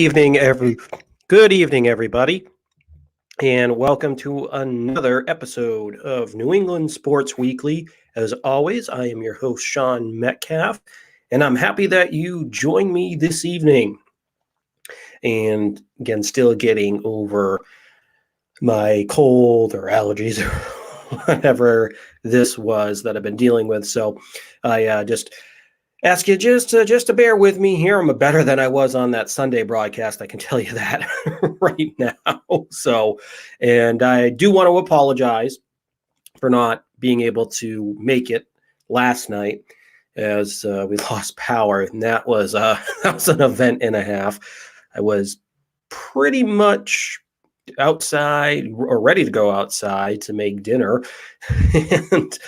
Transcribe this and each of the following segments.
Good evening, everybody, and welcome to another episode of New England Sports Weekly. As always, I am your host, Sean Metcalf, and I'm happy that you joined me this evening. And again, still getting over my cold or allergies or whatever this was that I've been dealing with. So I just ask you just to bear with me here. I'm better than I was on that Sunday broadcast. I can tell you that right now. So, and I do want to apologize for not being able to make it last night as we lost power, and that was an event and a half. I was pretty much outside or ready to go outside to make dinner, and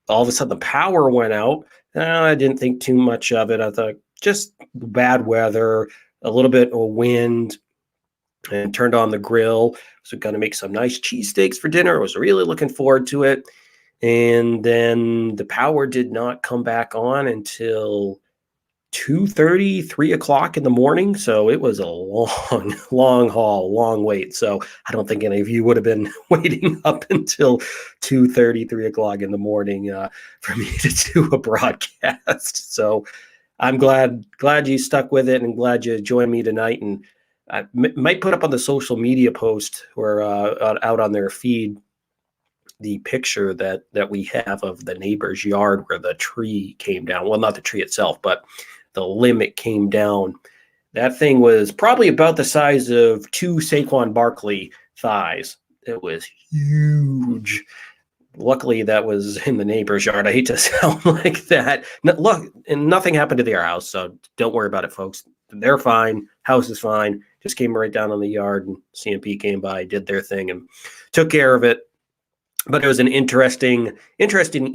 all of a sudden the power went out. I didn't think too much of it. I thought just bad weather, a little bit of wind, and turned on the grill. So going to make some nice cheesesteaks for dinner. I was really looking forward to it. And then the power did not come back on until 2:30, 3 o'clock in the morning. So it was a long haul, long wait. So I don't think any of you would have been waiting up until 2:30, 3 o'clock in the morning for me to do a broadcast. So I'm glad you stuck with it and glad you joined me tonight. And I might put up on the social media post or out on their feed the picture that we have of the neighbor's yard where the tree came down. Well, not the tree itself, but the limb it came down. That thing was probably about the size of 2 Saquon Barkley thighs. It was huge. Luckily, that was in the neighbor's yard. I hate to sound like that. Look, and nothing happened to their house, so don't worry about it, folks. They're fine. House is fine. Just came right down on the yard, and CMP came by, did their thing, and took care of it. But it was an interesting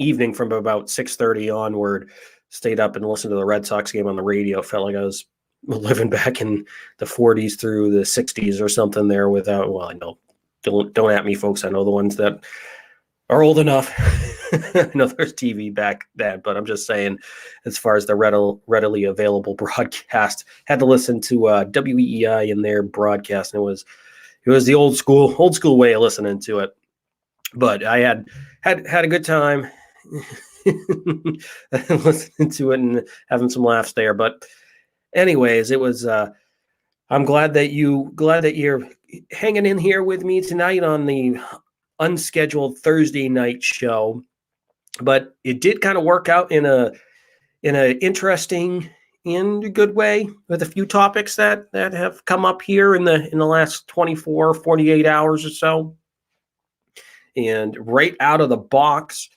evening from about 6:30 onward. Stayed up and listened to the Red Sox game on the radio. Felt like I was living back in the 40s through the 60s or something there without, well, I know, don't at me, folks. I know the ones that are old enough. I know there's TV back then, but I'm just saying, as far as the readily available broadcast, had to listen to WEEI in their broadcast, and it was the old school way of listening to it. But I had a good time listening to it and having some laughs there. But anyways, it was. I'm glad that you're hanging in here with me tonight on the unscheduled Thursday night show. But it did kind of work out in a interesting, in a good way, with a few topics that have come up here in the last 24, 48 hours or so. And right out of the box,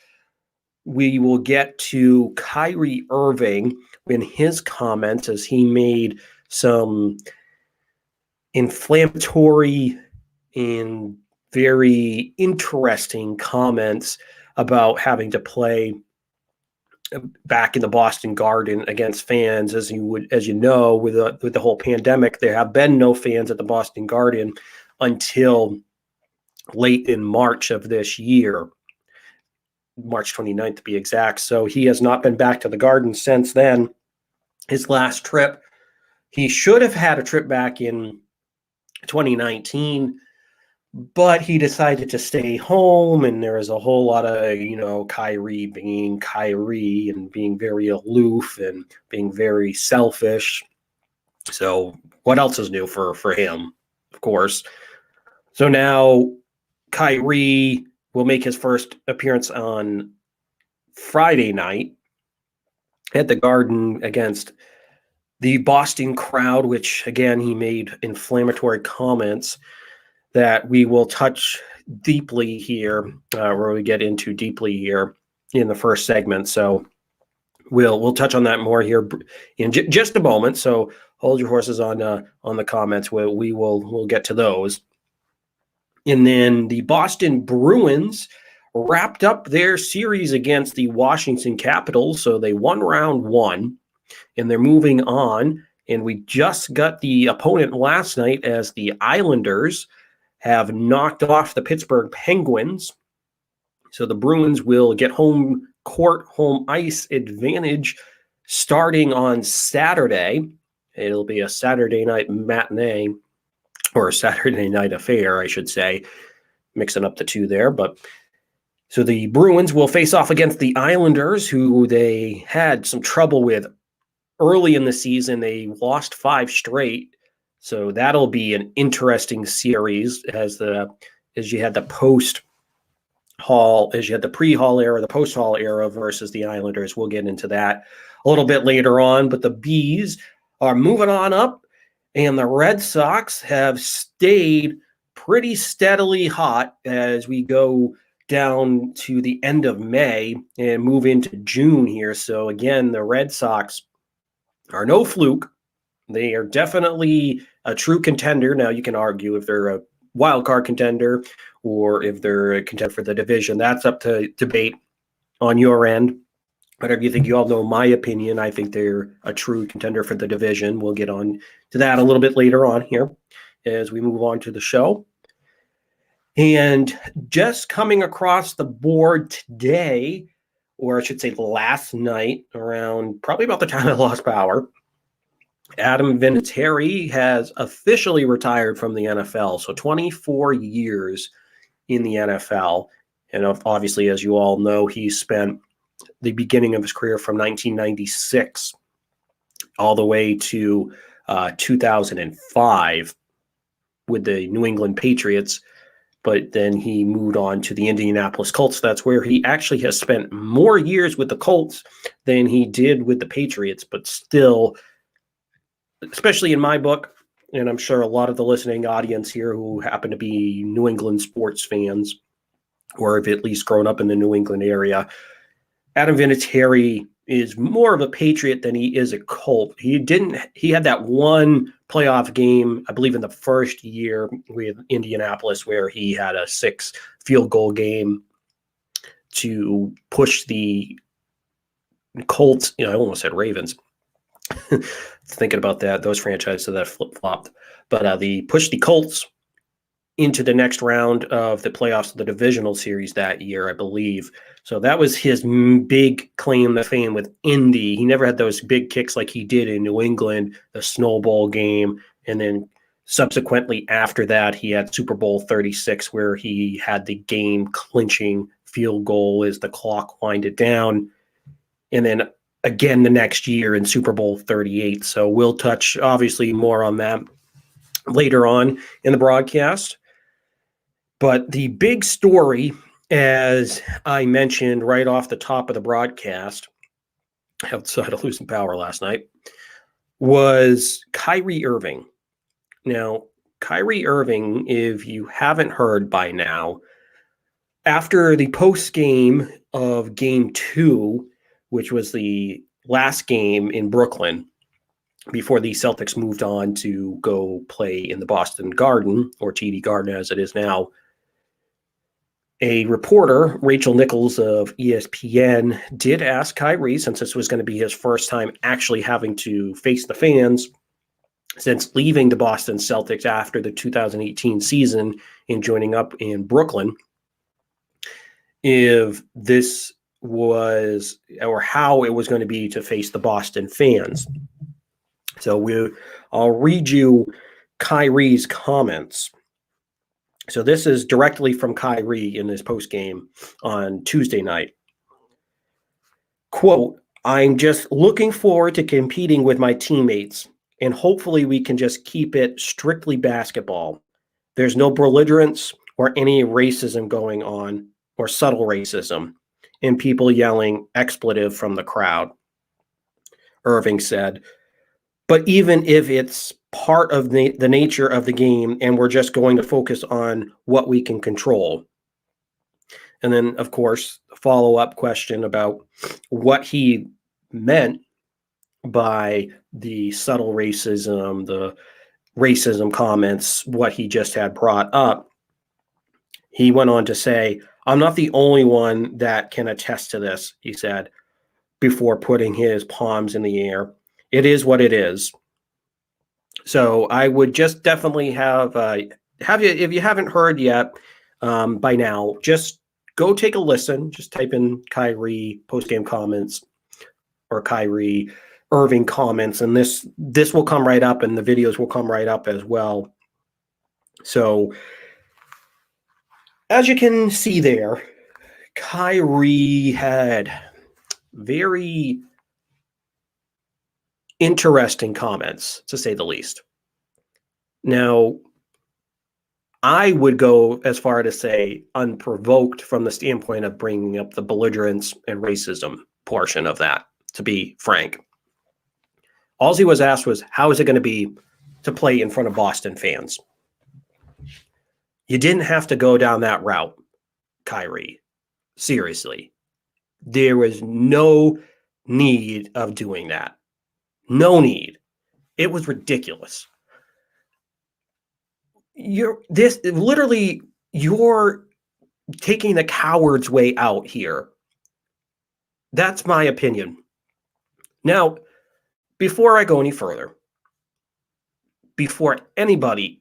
we will get to Kyrie Irving in his comments as he made some inflammatory and very interesting comments about having to play back in the Boston Garden against fans. As you know, with the whole pandemic, there have been no fans at the Boston Garden until late in March of this year, March 29th to be exact. So he has not been back to the Garden since then. His last trip, he should have had a trip back in 2019, but he decided to stay home, and there was a whole lot of, Kyrie being Kyrie and being very aloof and being very selfish. So what else is new for him, of course? So now Kyrie will make his first appearance on Friday night at the Garden against the Boston crowd, which, again, he made inflammatory comments that we will touch deeply here, where we get into deeply here in the first segment. So we'll touch on that more here in just a moment. So hold your horses on the comments. We'll get to those. And then the Boston Bruins wrapped up their series against the Washington Capitals. So they won round one, and they're moving on. And we just got the opponent last night as the Islanders have knocked off the Pittsburgh Penguins. So the Bruins will get home court, home ice advantage starting on Saturday It'll be a Saturday night matinee, or a Saturday night affair, I should say, mixing up the two there. But so the Bruins will face off against the Islanders, who they had some trouble with early in the season. They lost 5 straight. So that'll be an interesting series as you had the pre-Hall era, the post-Hall era versus the Islanders. We'll get into that a little bit later on. But the Bees are moving on up, and the Red Sox have stayed pretty steadily hot as we go down to the end of May and move into June here. So again, the Red Sox are no fluke. They are definitely a true contender. Now, you can argue if they're a wild card contender or if they're a contender for the division. That's up to debate on your end. Whatever you think, you all know my opinion. I think they're a true contender for the division. We'll get on to that a little bit later on here as we move on to the show. And just coming across the board today, or I should say last night, around probably about the time I lost power, Adam Vinatieri has officially retired from the NFL. So 24 years in the NFL. And obviously, as you all know, he spent the beginning of his career from 1996 all the way to 2005 with the New England Patriots. But then he moved on to the Indianapolis Colts. That's where he actually has spent more years with the Colts than he did with the Patriots. But still, especially in my book, and I'm sure a lot of the listening audience here who happen to be New England sports fans or have at least grown up in the New England area, Adam Vinatieri is more of a Patriot than he is a Colt. He had that one playoff game, I believe in the first year with Indianapolis, where he had a 6 field goal game to push the Colts. I almost said Ravens. Thinking about that, those franchises that flip-flopped. But they pushed the Colts into the next round of the playoffs of the divisional series that year, I believe. So that was his big claim to fame with Indy. He never had those big kicks like he did in New England, the snowball game. And then subsequently after that, he had Super Bowl 36, where he had the game-clinching field goal as the clock winded down. And then again the next year in Super Bowl 38. So we'll touch, obviously, more on that later on in the broadcast. But the big story, as I mentioned right off the top of the broadcast, outside of losing power last night, was Kyrie Irving. Now, Kyrie Irving, if you haven't heard by now, after the post game of Game 2, which was the last game in Brooklyn, before the Celtics moved on to go play in the Boston Garden, or TD Garden as it is now, a reporter, Rachel Nichols of ESPN, did ask Kyrie, since this was going to be his first time actually having to face the fans since leaving the Boston Celtics after the 2018 season and joining up in Brooklyn, if this was, or how it was going to be to face the Boston fans. So I'll read you Kyrie's comments. So this is directly from Kyrie in his postgame on Tuesday night. Quote, "I'm just looking forward to competing with my teammates, and hopefully we can just keep it strictly basketball. There's no belligerence or any racism going on, or subtle racism, and people yelling expletive from the crowd," Irving said. "But even if it's part of the nature of the game and we're just going to focus on what we can control." And then, of course, a follow-up question about what he meant by the subtle racism, the racism comments, what he just had brought up. He went on to say, "I'm not the only one that can attest to this," he said, before putting his palms in the air. "It is what it is." So I would just definitely have you, if you haven't heard yet by now, just go take a listen. Just type in Kyrie postgame comments or Kyrie Irving comments, and this will come right up, and the videos will come right up as well. So as you can see there, Kyrie had very interesting comments, to say the least. Now, I would go as far to say unprovoked from the standpoint of bringing up the belligerence and racism portion of that, to be frank. All he was asked was, how is it going to be to play in front of Boston fans? You didn't have to go down that route, Kyrie. Seriously. There was no need of doing that. No need. It was ridiculous. You're taking the coward's way out here. That's my opinion. Now, before I go any further, before anybody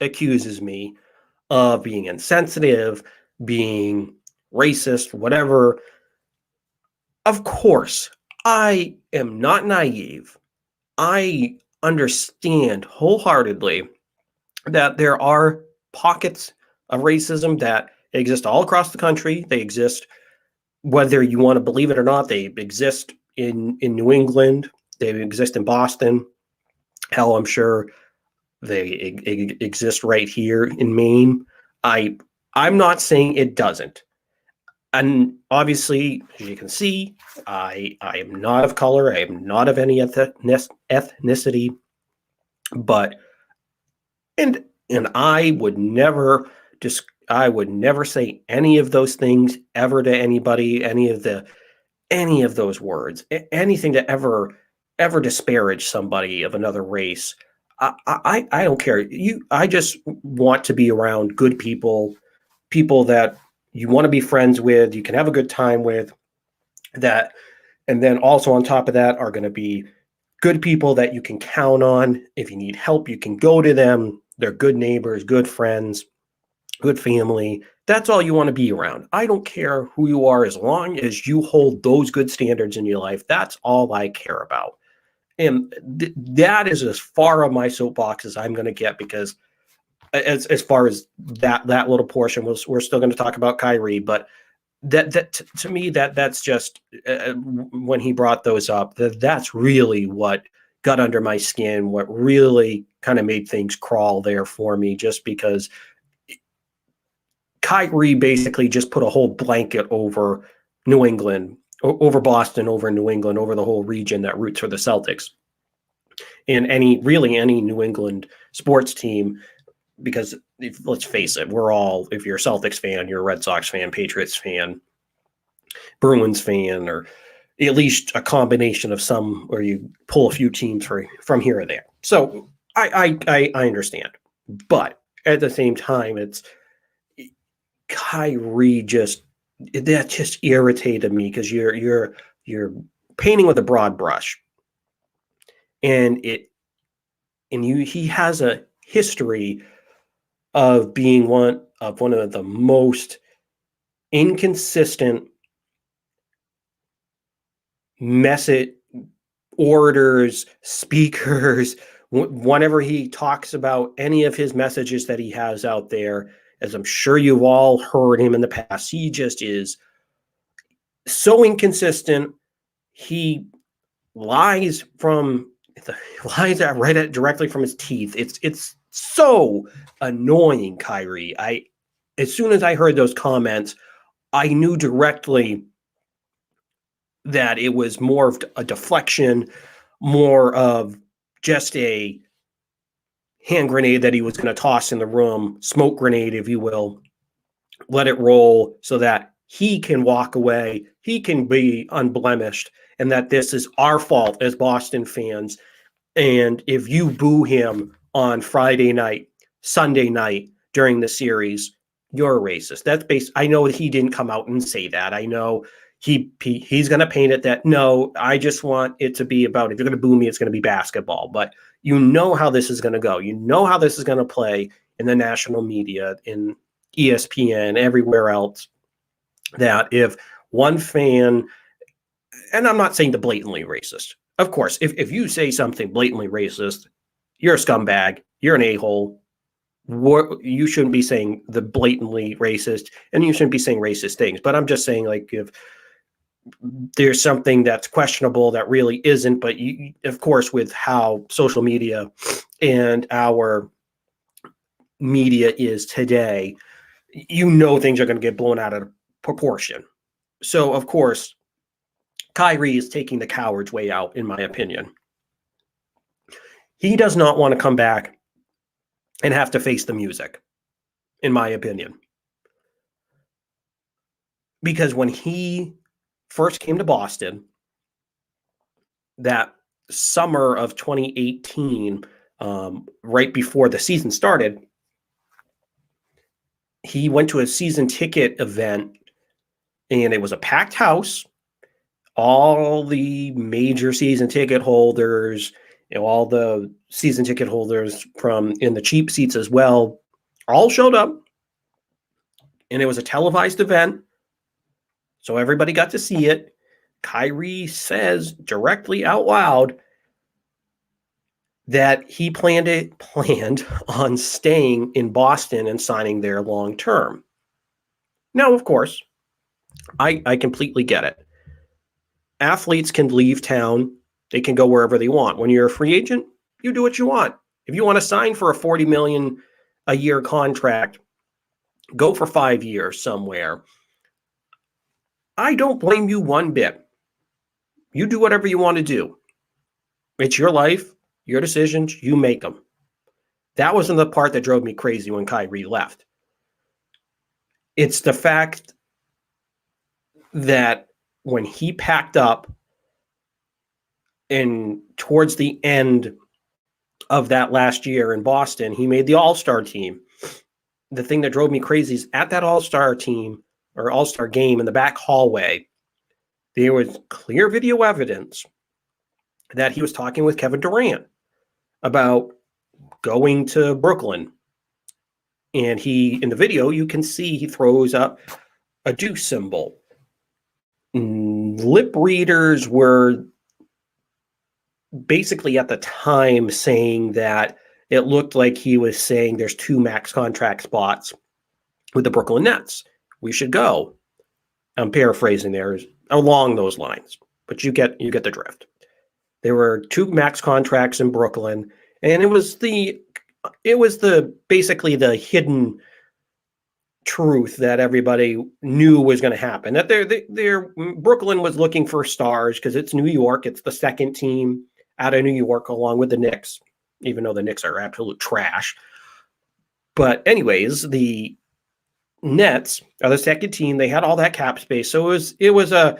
accuses me of being insensitive, being racist, whatever, of course, I am not naive. I understand wholeheartedly that there are pockets of racism that exist all across the country. They exist, whether you want to believe it or not, they exist in New England. They exist in Boston. Hell, I'm sure they exist right here in Maine. I'm not saying it doesn't. And obviously, as you can see, I am not of color. I am not of any ethnicity. But and I would never say any of those things ever to anybody, any of those words, anything to ever disparage somebody of another race. I don't care. I just want to be around good people that you want to be friends with, you can have a good time with, that, and then also on top of that are going to be good people that you can count on. If you need help, you can go to them. They're good neighbors, good friends, good family. That's all you want to be around. I don't care who you are, as long as you hold those good standards in your life. That's all I care about. And that is as far on my soapbox as I'm going to get, because as far as that little portion, we're still going to talk about Kyrie, but that to me, that's just when he brought those up, that's really what got under my skin, what really kind of made things crawl there for me, just because Kyrie basically just put a whole blanket over New England, over Boston, over New England, over the whole region that roots for the Celtics, and any New England sports team. Because let's face it, if you're a Celtics fan, you're a Red Sox fan, Patriots fan, Bruins fan, or at least a combination of some, or you pull a few teams from here or there. So I understand. But at the same time, it's Kyrie that just irritated me, because you're painting with a broad brush. And he has a history of being one of the most inconsistent message orators, speakers. Whenever he talks about any of his messages that he has out there, as I'm sure you've all heard him in the past, he just is so inconsistent. He lies directly from his teeth. It's so annoying, Kyrie. As soon as I heard those comments, I knew directly that it was more of a deflection, more of just a hand grenade that he was going to toss in the room, smoke grenade, if you will, let it roll so that he can walk away, he can be unblemished, and that this is our fault as Boston fans. And if you boo him on Friday night, Sunday night during the series, you're a racist. I know he didn't come out and say that. I know he's going to paint it that, no, I just want it to be about, if you're going to boo me, it's going to be basketball. But you know how this is going to go. You know how this is going to play in the national media, in ESPN, everywhere else, that if one fan and I'm not saying the blatantly racist. Of course, if you say something blatantly racist, you're a scumbag, you're an a-hole. You shouldn't be saying the blatantly racist, and you shouldn't be saying racist things. But I'm just saying, like, if there's something that's questionable that really isn't, but of course, with how social media and our media is today, things are going to get blown out of proportion. So, of course, Kyrie is taking the coward's way out, in my opinion. He does not want to come back and have to face the music, in my opinion. Because when he first came to Boston, that summer of 2018, right before the season started, he went to a season ticket event, and it was a packed house. All the major season ticket holders, all the season ticket holders from in the cheap seats as well, all showed up. And it was a televised event, so everybody got to see it. Kyrie says directly out loud that he planned on staying in Boston and signing there long term. Now, of course, I completely get it. Athletes can leave town. They can go wherever they want. When you're a free agent, you do what you want. If you want to sign for a $40 million a year contract, go for 5 years somewhere. I don't blame you one bit. You do whatever you want to do. It's your life, your decisions, you make them. That wasn't the part that drove me crazy when Kyrie left. It's the fact that when he packed up and towards the end of that last year in Boston, he made the All-Star team. The thing that drove me crazy is at that All-Star team or All-Star game in the back hallway, there was clear video evidence that he was talking with Kevin Durant about going to Brooklyn. And in the video, you can see he throws up a deuce symbol. Lip readers were basically at the time saying that it looked like he was saying there's 2 max contract spots with the Brooklyn Nets. We should go. I'm paraphrasing there along those lines, but you get the drift. There were 2 max contracts in Brooklyn, and it was basically the hidden truth that everybody knew was going to happen. That Brooklyn was looking for stars because it's New York. It's the second team out of New York along with the Knicks, even though the Knicks are absolute trash. But anyways, the Nets are the second team. They had all that cap space, so it was the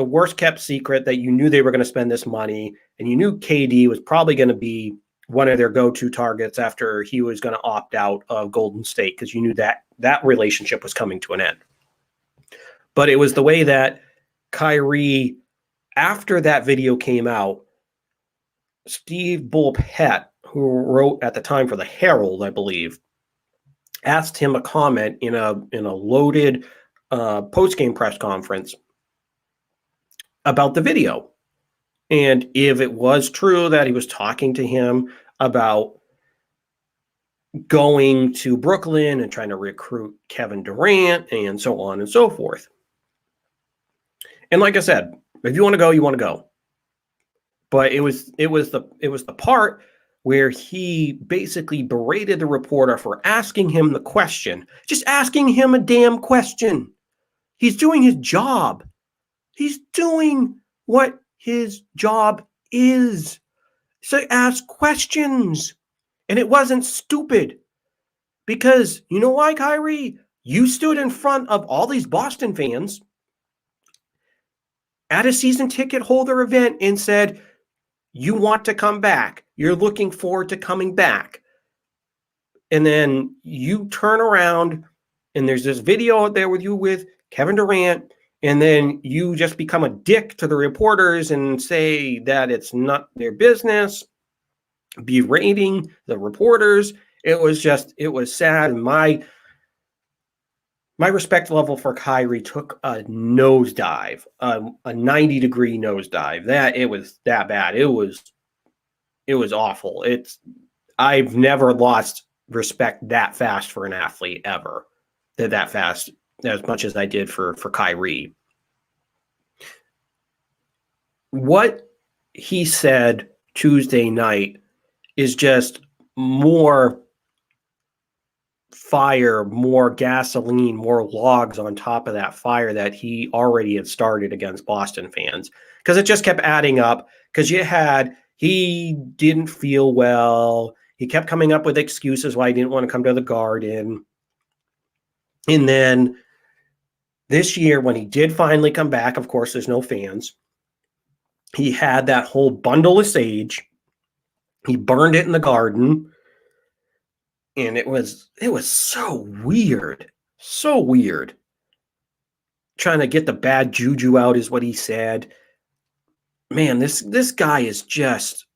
worst kept secret that you knew they were going to spend this money, and you knew KD was probably going to be one of their go-to targets after he was going to opt out of Golden State, because you knew that relationship was coming to an end. But it was the way that Kyrie, after that video came out, Steve Bulpett, who wrote at the time for the Herald, I believe, asked him a comment in a loaded post-game press conference about the video. And if it was true that he was talking to him about going to Brooklyn and trying to recruit Kevin Durant and so on and so forth. And like I said, if you want to go, you want to go. But it was the part where he basically berated the reporter for asking him the question. Just asking him a damn question. He's doing his job. He's doing what his job is. So ask questions. And it wasn't stupid. Because you know why, Kyrie? You stood in front of all these Boston fans at a season ticket holder event and said, you want to come back. You're looking forward to coming back. And then you turn around and there's this video out there with you with Kevin Durant. And then you just become a dick to the reporters and say that it's not their business, berating the reporters. It was sad. And my respect level for Kyrie took a nosedive, a 90-degree nosedive. That it was that bad. It was awful. I've never lost respect that fast for an athlete ever. That fast, as much as I did for Kyrie. What he said Tuesday night is just more fire, more gasoline, more logs on top of that fire that he already had started against Boston fans, because it just kept adding up. Because he didn't feel well. He kept coming up with excuses why he didn't want to come to the Garden. And then this year, when he did finally come back, of course, there's no fans. He had that whole bundle of sage. He burned it in the Garden. And it was so weird. So weird. Trying to get the bad juju out is what he said. Man, this guy is just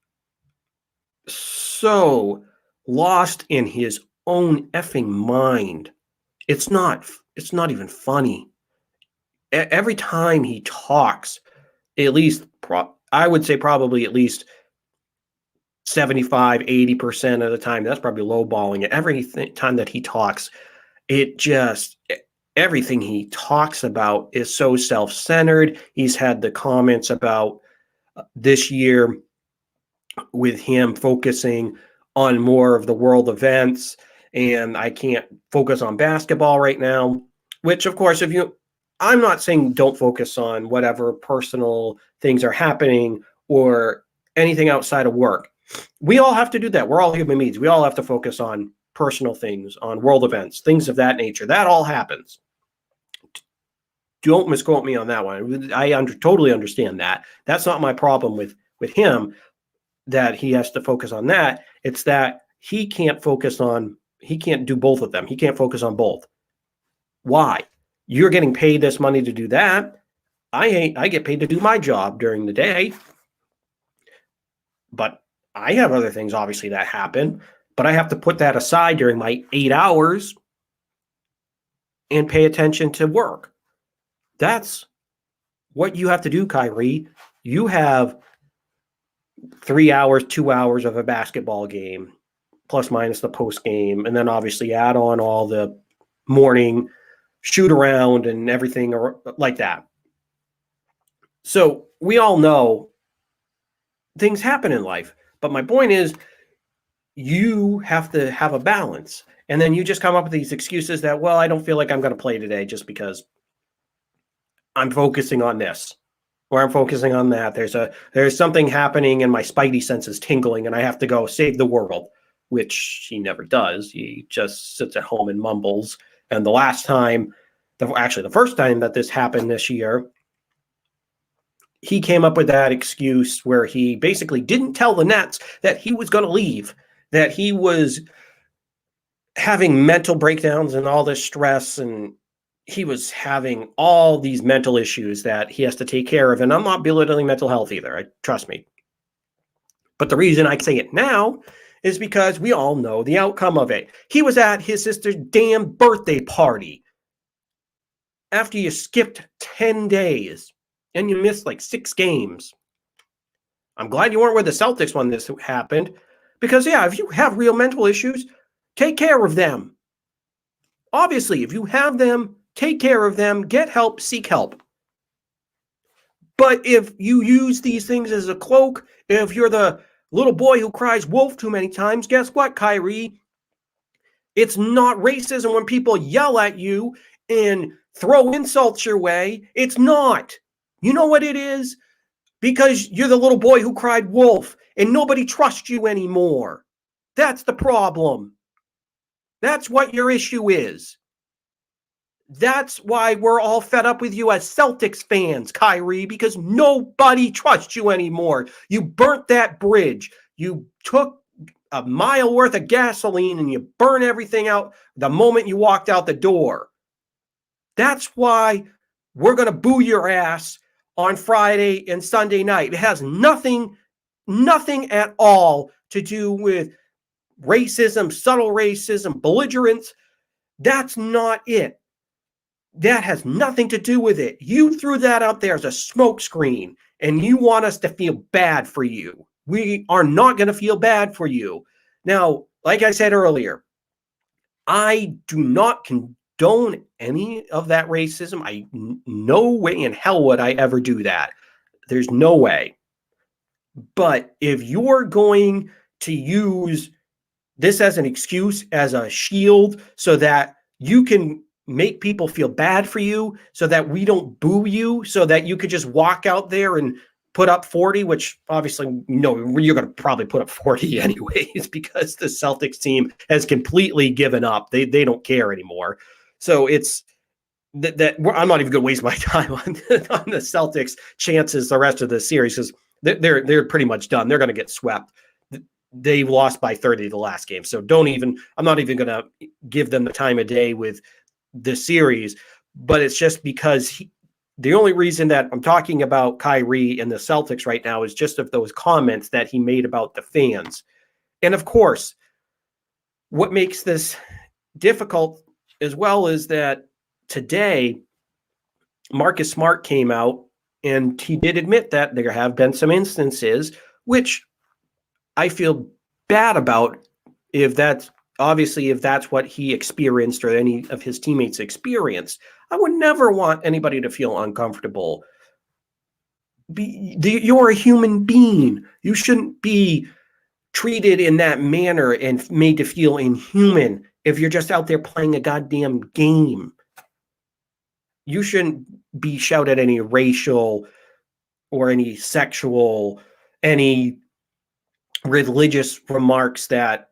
so lost in his own effing mind. It's not even funny. Every time he talks, at least I would say probably at least 75, 80% of the time, that's probably lowballing it. Every time that he talks, everything he talks about is so self-centered. He's had the comments about this year with him focusing on more of the world events, and I can't focus on basketball right now, which, of course, I'm not saying don't focus on whatever personal things are happening or anything outside of work. We all have to do that. We're all human beings. We all have to focus on personal things, on world events, things of that nature. That all happens. Don't misquote me on that one. I totally understand that. That's not my problem with him, that he has to focus on that. It's that he can't do both of them. He can't focus on both. Why? You're getting paid this money to do that. I get paid to do my job during the day. But I have other things, obviously, that happen. But I have to put that aside during my 8 hours and pay attention to work. That's what you have to do, Kyrie. You have 3 hours, 2 hours of a basketball game, plus minus the post game, and then obviously add on all the morning shoot around and everything like that. So we all know things happen in life. But my point is, you have to have a balance. And then you just come up with these excuses that, well, I don't feel like I'm going to play today just because I'm focusing on this or I'm focusing on that. There's something happening and my spidey sense is tingling and I have to go save the world, which he never does. He just sits at home and mumbles. And the first time that this happened this year, he came up with that excuse where he basically didn't tell the Nets that he was going to leave, that he was having mental breakdowns and all this stress, and he was having all these mental issues that he has to take care of. And I'm not belittling mental health either, trust me. But the reason I say it now is because we all know the outcome of it. He was at his sister's damn birthday party after you skipped 10 days. And you missed like 6 games. I'm glad you weren't with the Celtics when this happened. Because, yeah, if you have real mental issues, take care of them. Obviously, if you have them, take care of them, get help, seek help. But if you use these things as a cloak, if you're the little boy who cries wolf too many times, guess what, Kyrie? It's not racism when people yell at you and throw insults your way. It's not. You know what it is? Because you're the little boy who cried wolf and nobody trusts you anymore. That's the problem. That's what your issue is. That's why we're all fed up with you as Celtics fans, Kyrie, because nobody trusts you anymore. You burnt that bridge. You took a mile worth of gasoline and you burn everything out the moment you walked out the door. That's why we're going to boo your ass on Friday and Sunday night. It has nothing at all to do with racism, subtle racism, belligerence. That's not it. That has nothing to do with it. You threw that out there as a smokescreen, and you want us to feel bad for you. We are not going to feel bad for you. Now, like I said earlier, I do not condone any of that racism. No way in hell would I ever do that. There's no way. But if you're going to use this as an excuse, as a shield, so that you can make people feel bad for you, so that we don't boo you, so that you could just walk out there and put up 40, which obviously, you're going to probably put up 40 anyways, because the Celtics team has completely given up. They don't care anymore. So it's that I'm not even going to waste my time on the Celtics chances the rest of the series, because they're pretty much done. They're going to get swept. They lost by 30 the last game. So I'm not even going to give them the time of day with this series, but it's just because the only reason that I'm talking about Kyrie and the Celtics right now is just of those comments that he made about the fans. And of course, what makes this difficult as well is that today Marcus Smart came out and he did admit that there have been some instances, which I feel bad about, if that's what he experienced or any of his teammates experienced. I would never want anybody to feel uncomfortable. You're a human being. You shouldn't be treated in that manner and made to feel inhuman if you're just out there playing a goddamn game. You shouldn't be shouted any racial or any sexual, any religious remarks that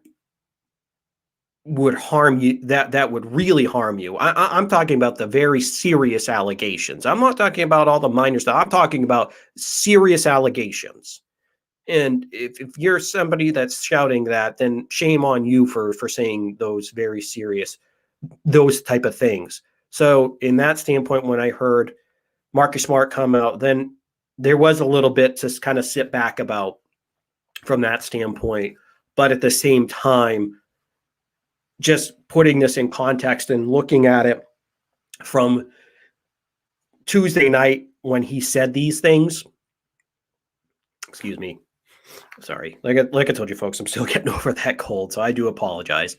would harm you, that would really harm you. I'm talking about the very serious allegations. I'm not talking about all the minor stuff. I'm talking about serious allegations. And if you're somebody that's shouting that, then shame on you for saying those very serious, those type of things. So in that standpoint, when I heard Marcus Smart come out, then there was a little bit to kind of sit back about from that standpoint. But at the same time, just putting this in context and looking at it from Tuesday night when he said these things, excuse me, sorry, like I told you folks, I'm still getting over that cold, so I do apologize.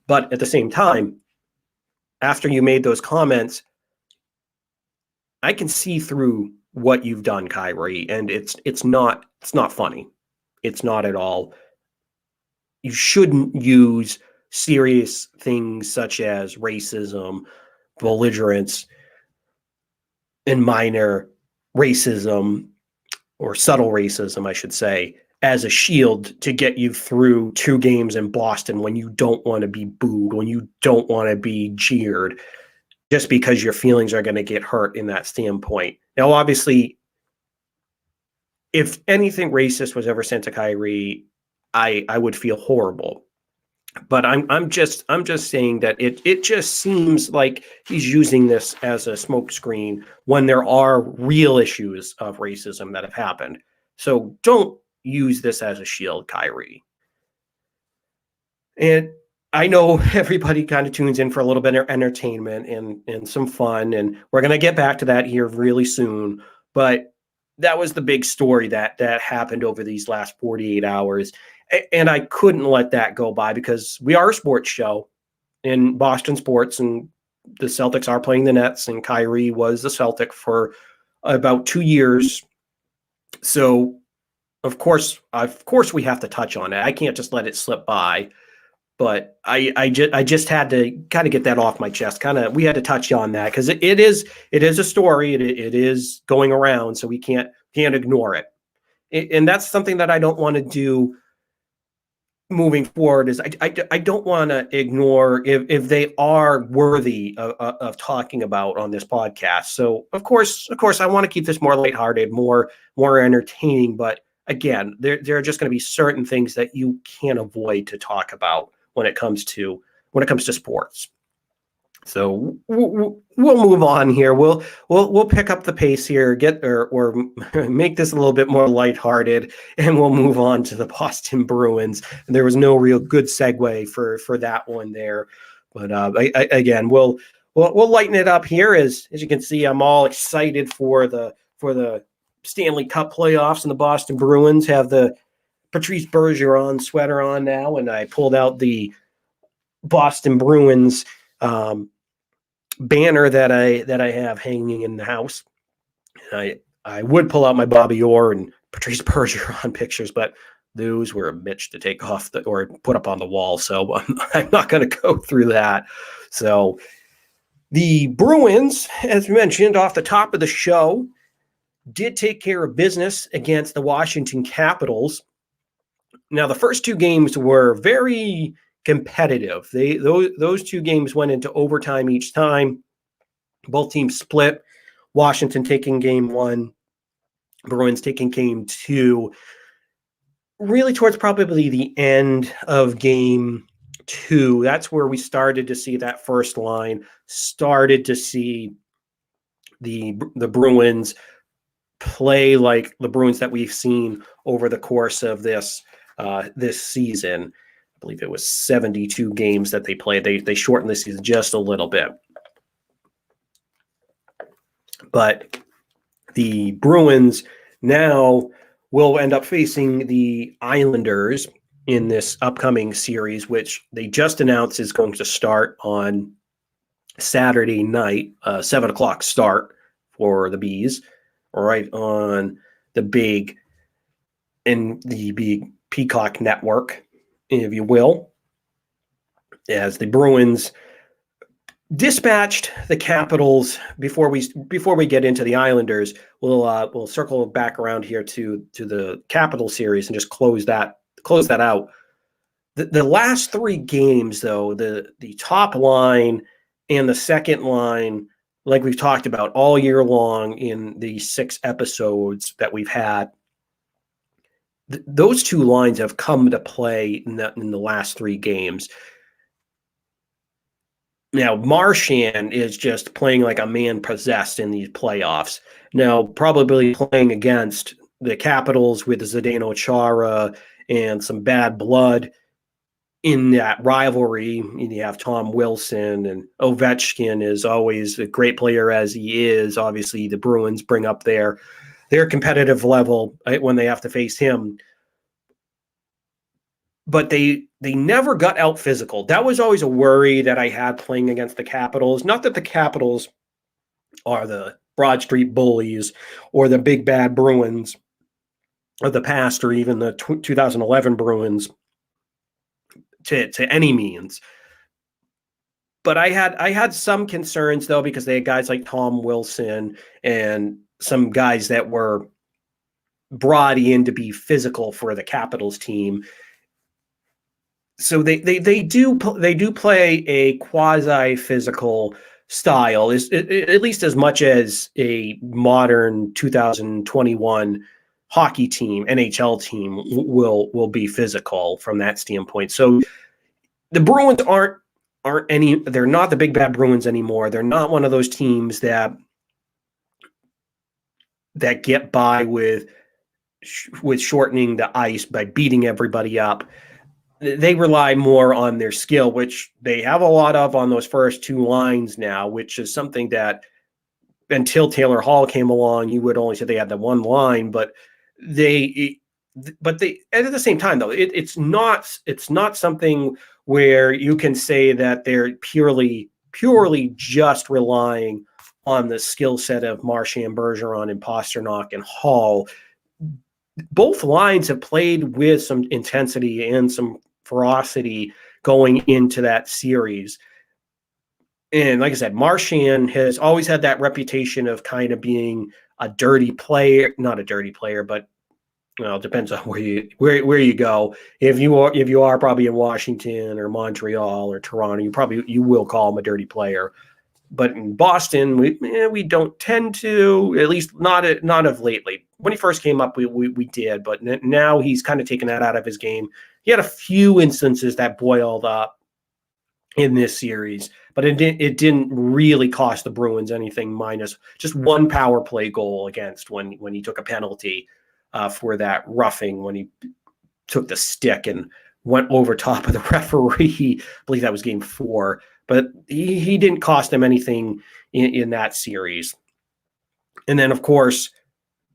But at the same time, after you made those comments, I can see through what you've done, Kyrie, and it's not funny. It's not at all. You shouldn't use serious things such as racism, belligerence, and minor racism, or subtle racism, I should say, as a shield to get you through 2 games in Boston when you don't want to be booed, when you don't want to be jeered, just because your feelings are going to get hurt in that standpoint. Now, obviously, if anything racist was ever sent to Kyrie, I would feel horrible. But I'm just saying that it just seems like he's using this as a smokescreen when there are real issues of racism that have happened. So don't use this as a shield, Kyrie. And I know everybody kind of tunes in for a little bit of entertainment and some fun, and we're going to get back to that here really soon. But that was the big story that happened over these last 48 hours. And I couldn't let that go by, because we are a sports show in Boston sports, and the Celtics are playing the Nets, and Kyrie was the Celtic for about 2 years. So of course we have to touch on it. I can't just let it slip by. But I just had to kind of get that off my chest. We had to touch on that, because it is a story. It is going around, so we can't ignore it. And that's something that I don't want to do moving forward. Is I don't want to ignore if they are worthy of talking about on this podcast. So of course I want to keep this more lighthearted, more entertaining. But again, there are just going to be certain things that you can't avoid to talk about when it comes to sports. So we'll move on here. We'll pick up the pace here, or make this a little bit more lighthearted, and we'll move on to the Boston Bruins. And there was no real good segue for that one there, but again, we'll Well, we'll lighten it up here. As you can see, I'm all excited for the Stanley Cup playoffs, and the Boston Bruins have the Patrice Bergeron sweater on now, and I pulled out the Boston Bruins banner that I have hanging in the house. And I would pull out my Bobby Orr and Patrice Bergeron pictures, but those were a bitch to take off or put up on the wall. So I'm not going to go through that. So the Bruins, as mentioned off the top of the show, did take care of business against the Washington Capitals. Now, the first two games were very competitive. Those two games went into overtime each time. Both teams split. Washington taking game one, Bruins taking game two. Really towards probably the end of game two, that's where we started to see that first line, started to see the Bruins play like the Bruins that we've seen over the course of this season. I believe it was 72 games that they played. They shortened the season just a little bit. But the Bruins now will end up facing the Islanders in this upcoming series, which they just announced is going to start on Saturday night, 7 o'clock start for the Bees, right on the big Peacock network, if you will, as the Bruins dispatched the Capitals. Before we get into the Islanders, we'll circle back around here to the Capital series and just close that out. The last three games, though, the top line and the second line, like we've talked about all year long in the 6 episodes that we've had, those two lines have come to play in the last 3 games. Now, Marchand is just playing like a man possessed in these playoffs. Now, probably playing against the Capitals with Zdeno Chara and some bad blood in that rivalry. You have Tom Wilson, and Ovechkin is always a great player as he is. Obviously, the Bruins bring up their competitive level when they have to face him. But they never got out physical. That was always a worry that I had playing against the Capitals. Not that the Capitals are the Broad Street Bullies or the big bad Bruins of the past, or even the 2011 Bruins to any means. But I had some concerns, though, because they had guys like Tom Wilson and some guys that were brought in to be physical for the Capitals team. So they do play a quasi-physical style, at least as much as a modern 2021 hockey team, NHL team will be physical from that standpoint. So the Bruins they're not the big bad Bruins anymore. They're not one of those teams that get by with shortening the ice by beating everybody up. They rely more on their skill, which they have a lot of on those first 2 lines now, which is something that until Taylor Hall came along, you would only say they had the one line, but they at the same time, though, it's not something where you can say that they're purely just relying on the skill set of Marchand, Bergeron, and Pastrnak and Hall. Both lines have played with some intensity and some ferocity going into that series. And like I said, Marchand has always had that reputation of kind of being a dirty player, not a dirty player, but it depends on where you go. If you are probably in Washington or Montreal or Toronto, you will call him a dirty player. But in Boston, we don't tend to, at least not of lately. When he first came up, we did, but now he's kind of taken that out of his game. He had a few instances that boiled up in this series, but it didn't really cost the Bruins anything, minus just one power play goal against when he took a penalty for that roughing, when he took the stick and went over top of the referee. I believe that was game 4. but he didn't cost them anything in that series. And then, of course,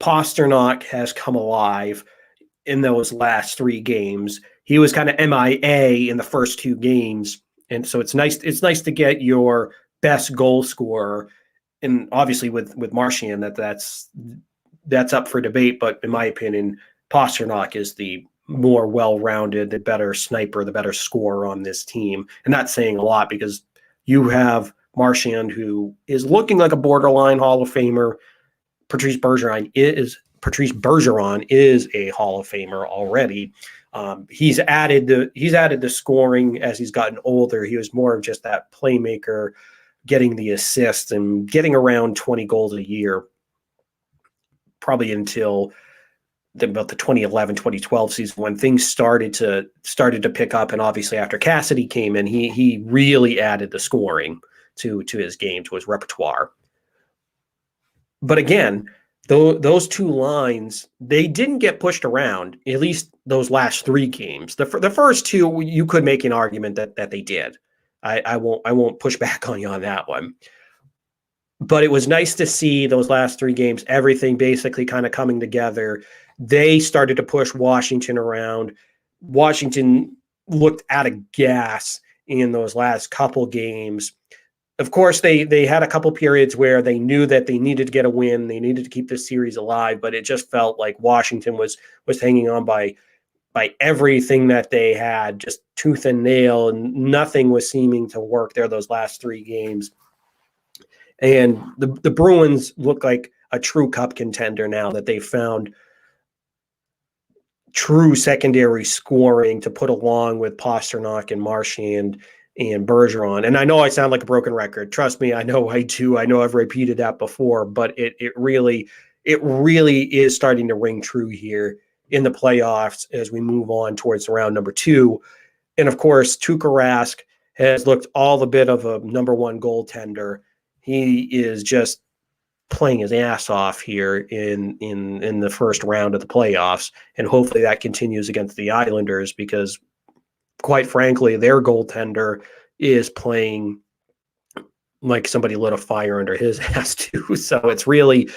Pasternak has come alive in those last 3 games. He was kind of MIA in the first 2 games, and so it's nice to get your best goal scorer. And obviously with Marchand, that's up for debate, but in my opinion, Pasternak is the more well-rounded, the better sniper, the better scorer on this team. And that's saying a lot because you have Marchand, who is looking like a borderline Hall of Famer. Patrice Bergeron is a Hall of Famer already. He's added the scoring as he's gotten older. He was more of just that playmaker, getting the assists and getting around 20 goals a year, probably until about the 2011-2012 season when things started to pick up. And obviously after Cassidy came in, he really added the scoring to his game, to his repertoire. But again, those 2 lines, they didn't get pushed around, at least those last 3 games. The first 2, you could make an argument that they did. I won't push back on you on that one. But it was nice to see those last 3 games, everything basically kind of coming together. They started to push Washington around. Washington looked out of gas in those last couple games. Of course, they had a couple periods where they knew that they needed to get a win. They needed to keep this series alive, but it just felt like Washington was hanging on by everything that they had, just tooth and nail, and nothing was seeming to work there those last 3 games. And the Bruins look like a true cup contender now that they found true secondary scoring to put along with Pasternak and Marchand and Bergeron. And I know I sound like a broken record. Trust me, I know I do. I know I've repeated that before, but it really is starting to ring true here in the playoffs as we move on towards round number 2. And of course, Tuukka Rask has looked all the bit of a number 1 goaltender. He is just playing his ass off here in the first round of the playoffs. And hopefully that continues against the Islanders because, quite frankly, their goaltender is playing like somebody lit a fire under his ass too. So it's really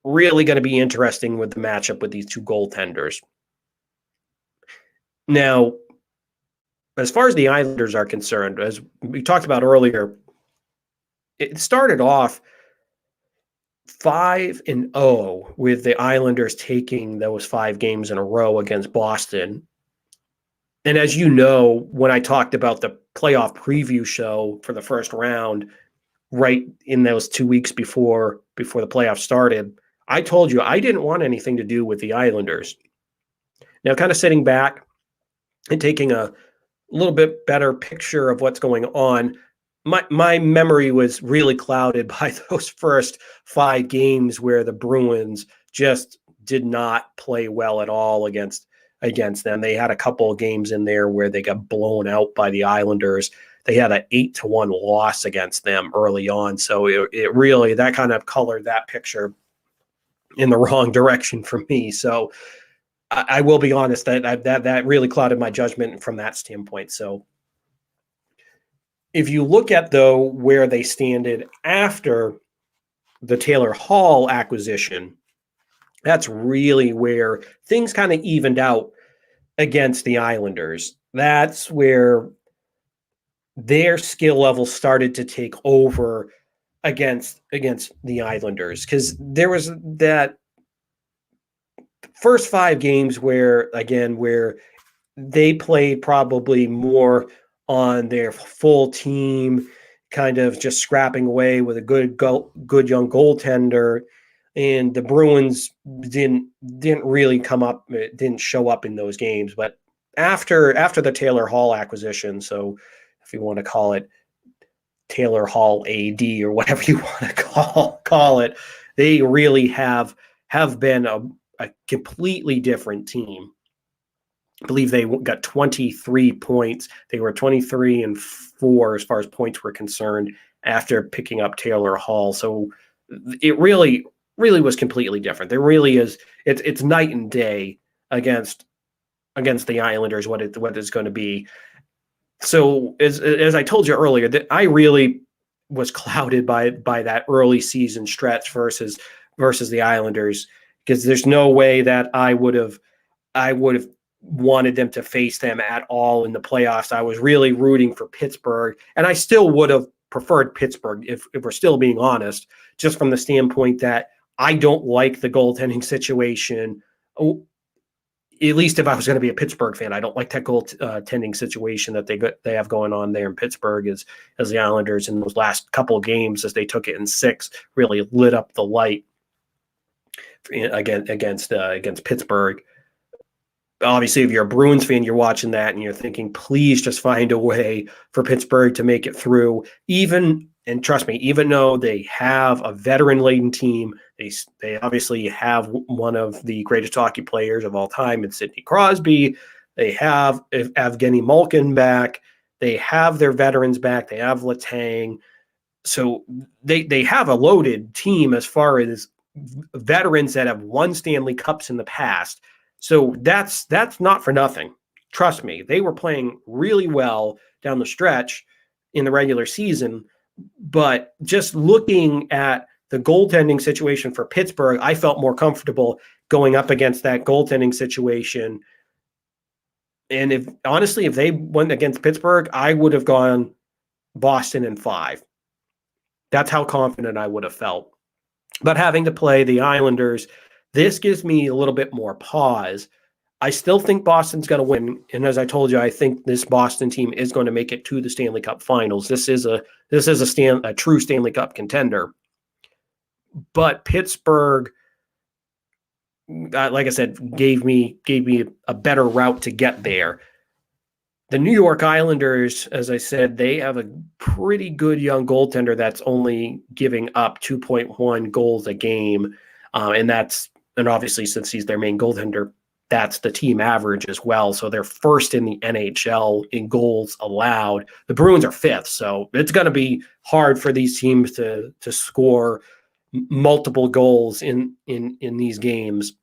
going to be interesting with the matchup with these 2 goaltenders. Now, as far as the Islanders are concerned, as we talked about earlier, it started off 5-0 with the Islanders taking those 5 games in a row against Boston. And as you know, when I talked about the playoff preview show for the first round, right in those 2 weeks before the playoffs started, I told you I didn't want anything to do with the Islanders. Now, kind of sitting back and taking a little bit better picture of what's going on, my memory was really clouded by those first 5 games where the Bruins just did not play well at all against them. They had a couple of games in there where they got blown out by the Islanders. They had an 8-1 loss against them early on. So it really, that kind of colored that picture in the wrong direction for me. So I will be honest that really clouded my judgment from that standpoint. So if you look at, though, where they standed after the Taylor Hall acquisition, that's really where things kind of evened out against the Islanders. That's where their skill level started to take over against the Islanders, because there was that first 5 games where they played probably more on their full team, kind of just scrapping away with a good young goaltender, and the Bruins didn't really didn't show up in those games. But after the Taylor Hall acquisition, so if you want to call it Taylor Hall AD or whatever you want to call it, they really have been a completely different team. I believe they got 23 points. They were 23-4 as far as points were concerned after picking up Taylor Hall. So it really was completely different. There really is. It's night and day against the Islanders. What it's going to be. So as I told you earlier, that I really was clouded by that early season stretch versus the Islanders, because there's no way that I would have wanted them to face them at all in the playoffs. I was really rooting for Pittsburgh, and I still would have preferred Pittsburgh if we're still being honest, just from the standpoint that I don't like the goaltending situation. At least if I was going to be a Pittsburgh fan, I don't like that goaltending situation that they have going on there in Pittsburgh, as the Islanders in those last couple of games, as they took it in 6, really lit up the light against Pittsburgh. Obviously, if you're a Bruins fan, you're watching that and you're thinking, please just find a way for Pittsburgh to make it through. And trust me, even though they have a veteran-laden team, they obviously have one of the greatest hockey players of all time in Sidney Crosby. They have Evgeny Malkin back. They have their veterans back. They have Letang. So they have a loaded team as far as veterans that have won Stanley Cups in the past. So that's not for nothing. Trust me, they were playing really well down the stretch in the regular season. But just looking at the goaltending situation for Pittsburgh, I felt more comfortable going up against that goaltending situation. And if they went against Pittsburgh, I would have gone Boston in 5. That's how confident I would have felt. But having to play the Islanders, this gives me a little bit more pause. I still think Boston's going to win, and as I told you, I think this Boston team is going to make it to the Stanley Cup Finals. This is a true Stanley Cup contender. But Pittsburgh, like I said, gave me a better route to get there. The New York Islanders, as I said, they have a pretty good young goaltender that's only giving up 2.1 goals a game, and obviously since he's their main goaltender, that's the team average as well. So they're first in the NHL in goals allowed. The Bruins are 5th, so it's going to be hard for these teams to score multiple goals in these games.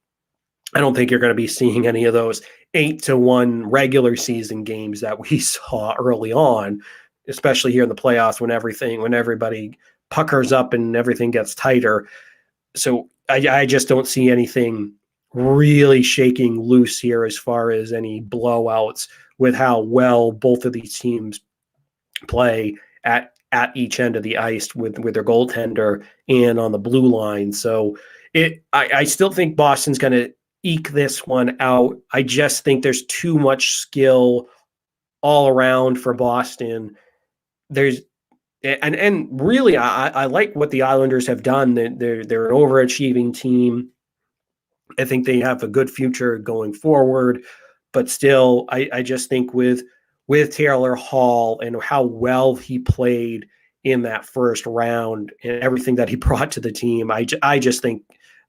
I don't think you're going to be seeing any of those 8-1 regular season games that we saw early on, especially here in the playoffs when everybody puckers up and everything gets tighter. So I just don't see anything really shaking loose here as far as any blowouts, with how well both of these teams play at each end of the ice with their goaltender and on the blue line. So I still think Boston's going to eke this one out. I just think there's too much skill all around for Boston. And really, I like what the Islanders have done. They're an overachieving team. I think they have a good future going forward, but still, I just think with Taylor Hall and how well he played in that first round and everything that he brought to the team, I just think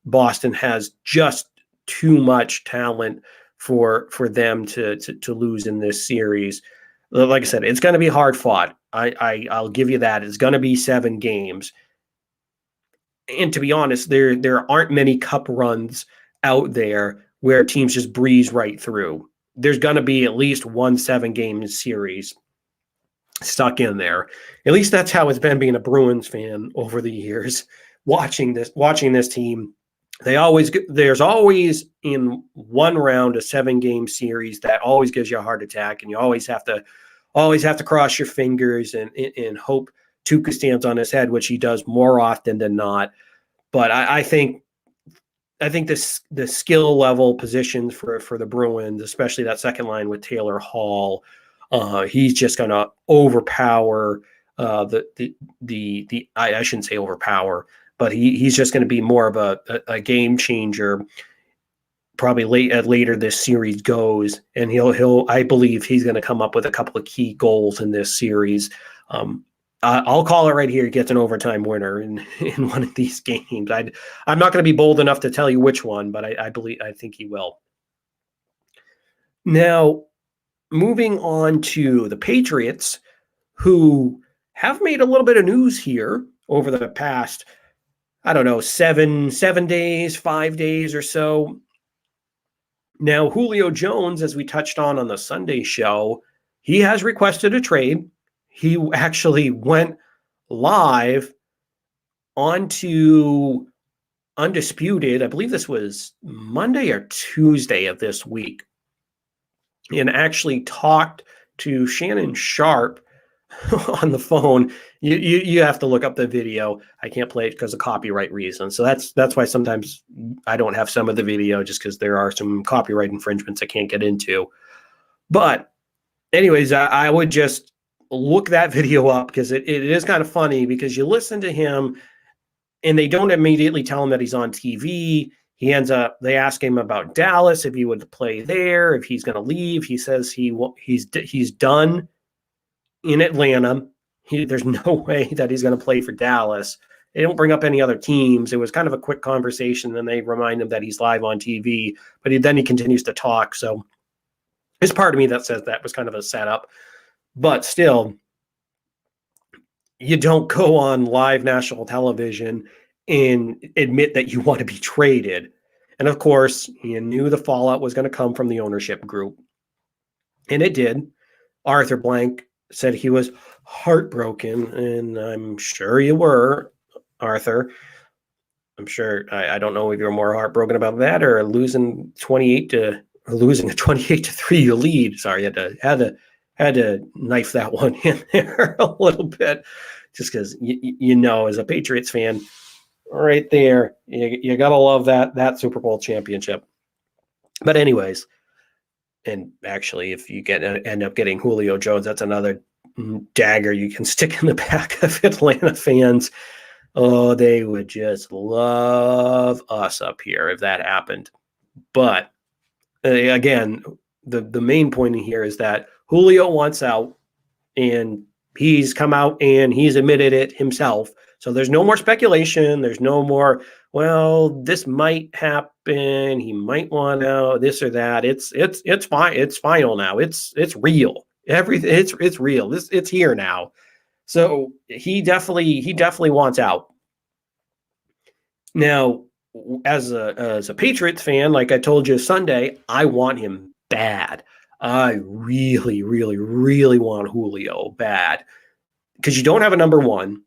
Boston has just too much talent for them to lose in this series. Like I said, it's going to be hard fought. I'll give you that. It's going to be 7 games. And to be honest, there aren't many cup runs out there where teams just breeze right through. There's going to be at least one 7-game series stuck in there. At least that's how it's been being a Bruins fan over the years. Watching this team, there's always in one round a 7-game series that always gives you a heart attack, and you always have to cross your fingers and hope Tuukka stands on his head, which he does more often than not. But I think the skill level positions for the Bruins, especially that second line with Taylor Hall, he's just going to overpower I shouldn't say overpower, but he's just going to be more of a game changer. Probably later this series goes, and I believe he's going to come up with a couple of key goals in this series. I'll call it right here. He gets an overtime winner in one of these games. I'm not going to be bold enough to tell you which one, but I think he will. Now, moving on to the Patriots, who have made a little bit of news here over the past, 7 days, 5 days or so. Now, Julio Jones, as we touched on the Sunday show, he has requested a trade. He actually went live onto Undisputed. I believe this was Monday or Tuesday of this week, and actually talked to Shannon Sharp on the phone. You have to look up the video. I can't play it because of copyright reasons. So that's why sometimes I don't have some of the video, just because there are some copyright infringements I can't get into. But anyways, I would just look that video up, because it is kind of funny, because you listen to him and they don't immediately tell him that he's on TV. They ask him about Dallas, if he would play there, if he's going to leave. He says he's done in Atlanta. There's no way that he's going to play for Dallas. They don't bring up any other teams. It was kind of a quick conversation. Then they remind him that he's live on TV, but then he continues to talk. So there's part of me that says that was kind of a setup, but still, you don't go on live national television and admit that you want to be traded. And of course, you knew the fallout was going to come from the ownership group. And it did. Arthur Blank said he was heartbroken, and I'm sure you were, Arthur. I'm sure. I don't know if you're more heartbroken about that, or losing a 28-3 lead. Sorry, had to knife that one in there a little bit, just because as a Patriots fan, right there, you gotta love that Super Bowl championship. But anyways, and actually, if you end up getting Julio Jones, that's another dagger you can stick in the back of Atlanta fans. Oh, they would just love us up here if that happened. But again, the main point here is that Julio wants out, and he's come out and he's admitted it himself. So there's no more speculation. There's no more, well, this might happen. He might want out, this or that. It's fine. It's final now. It's real. Everything. It's real. It's here now. So he definitely wants out. Now, as a Patriots fan, like I told you Sunday, I want him bad. I really, really, really want Julio bad, because you don't have a number one.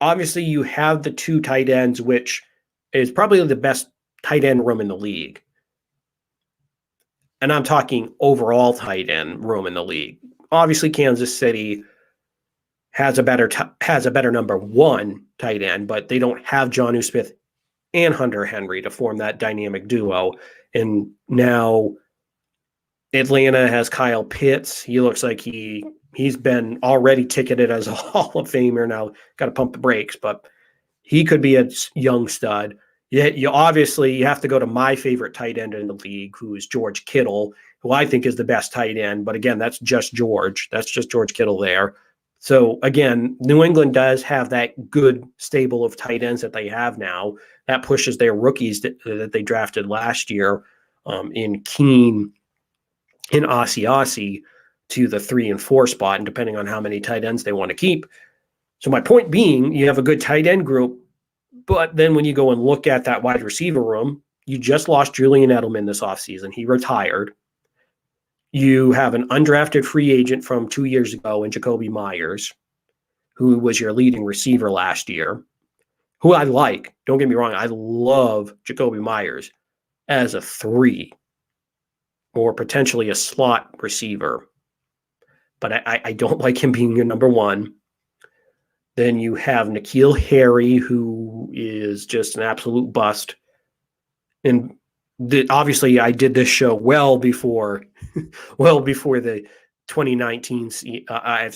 Obviously, you have the two tight ends, which is probably the best tight end room in the league. And I'm talking overall tight end room in the league. Obviously, Kansas City has a better number one tight end, but they don't have Jonnu Smith and Hunter Henry to form that dynamic duo. And now Atlanta has Kyle Pitts. He looks like he's been already ticketed as a Hall of Famer. Now, got to pump the brakes, but he could be a young stud. You have to go to my favorite tight end in the league, who is George Kittle, who I think is the best tight end. But again, that's just George. That's just George Kittle there. So again, New England does have that good stable of tight ends that they have now. That pushes their rookies that they drafted last year in Keene and Asiasi to the 3 and 4 spot, and depending on how many tight ends they want to keep. So my point being, you have a good tight end group, but then when you go and look at that wide receiver room, you just lost Julian Edelman this offseason. He retired. You have an undrafted free agent from 2 years ago in Jacoby Myers, who was your leading receiver last year, who I like. Don't get me wrong. I love Jacoby Myers as a 3 or potentially a slot receiver, but I don't like him being your number one. Then you have N'Keal Harry, who is just an absolute bust. And obviously, I did this show well before the 2019. I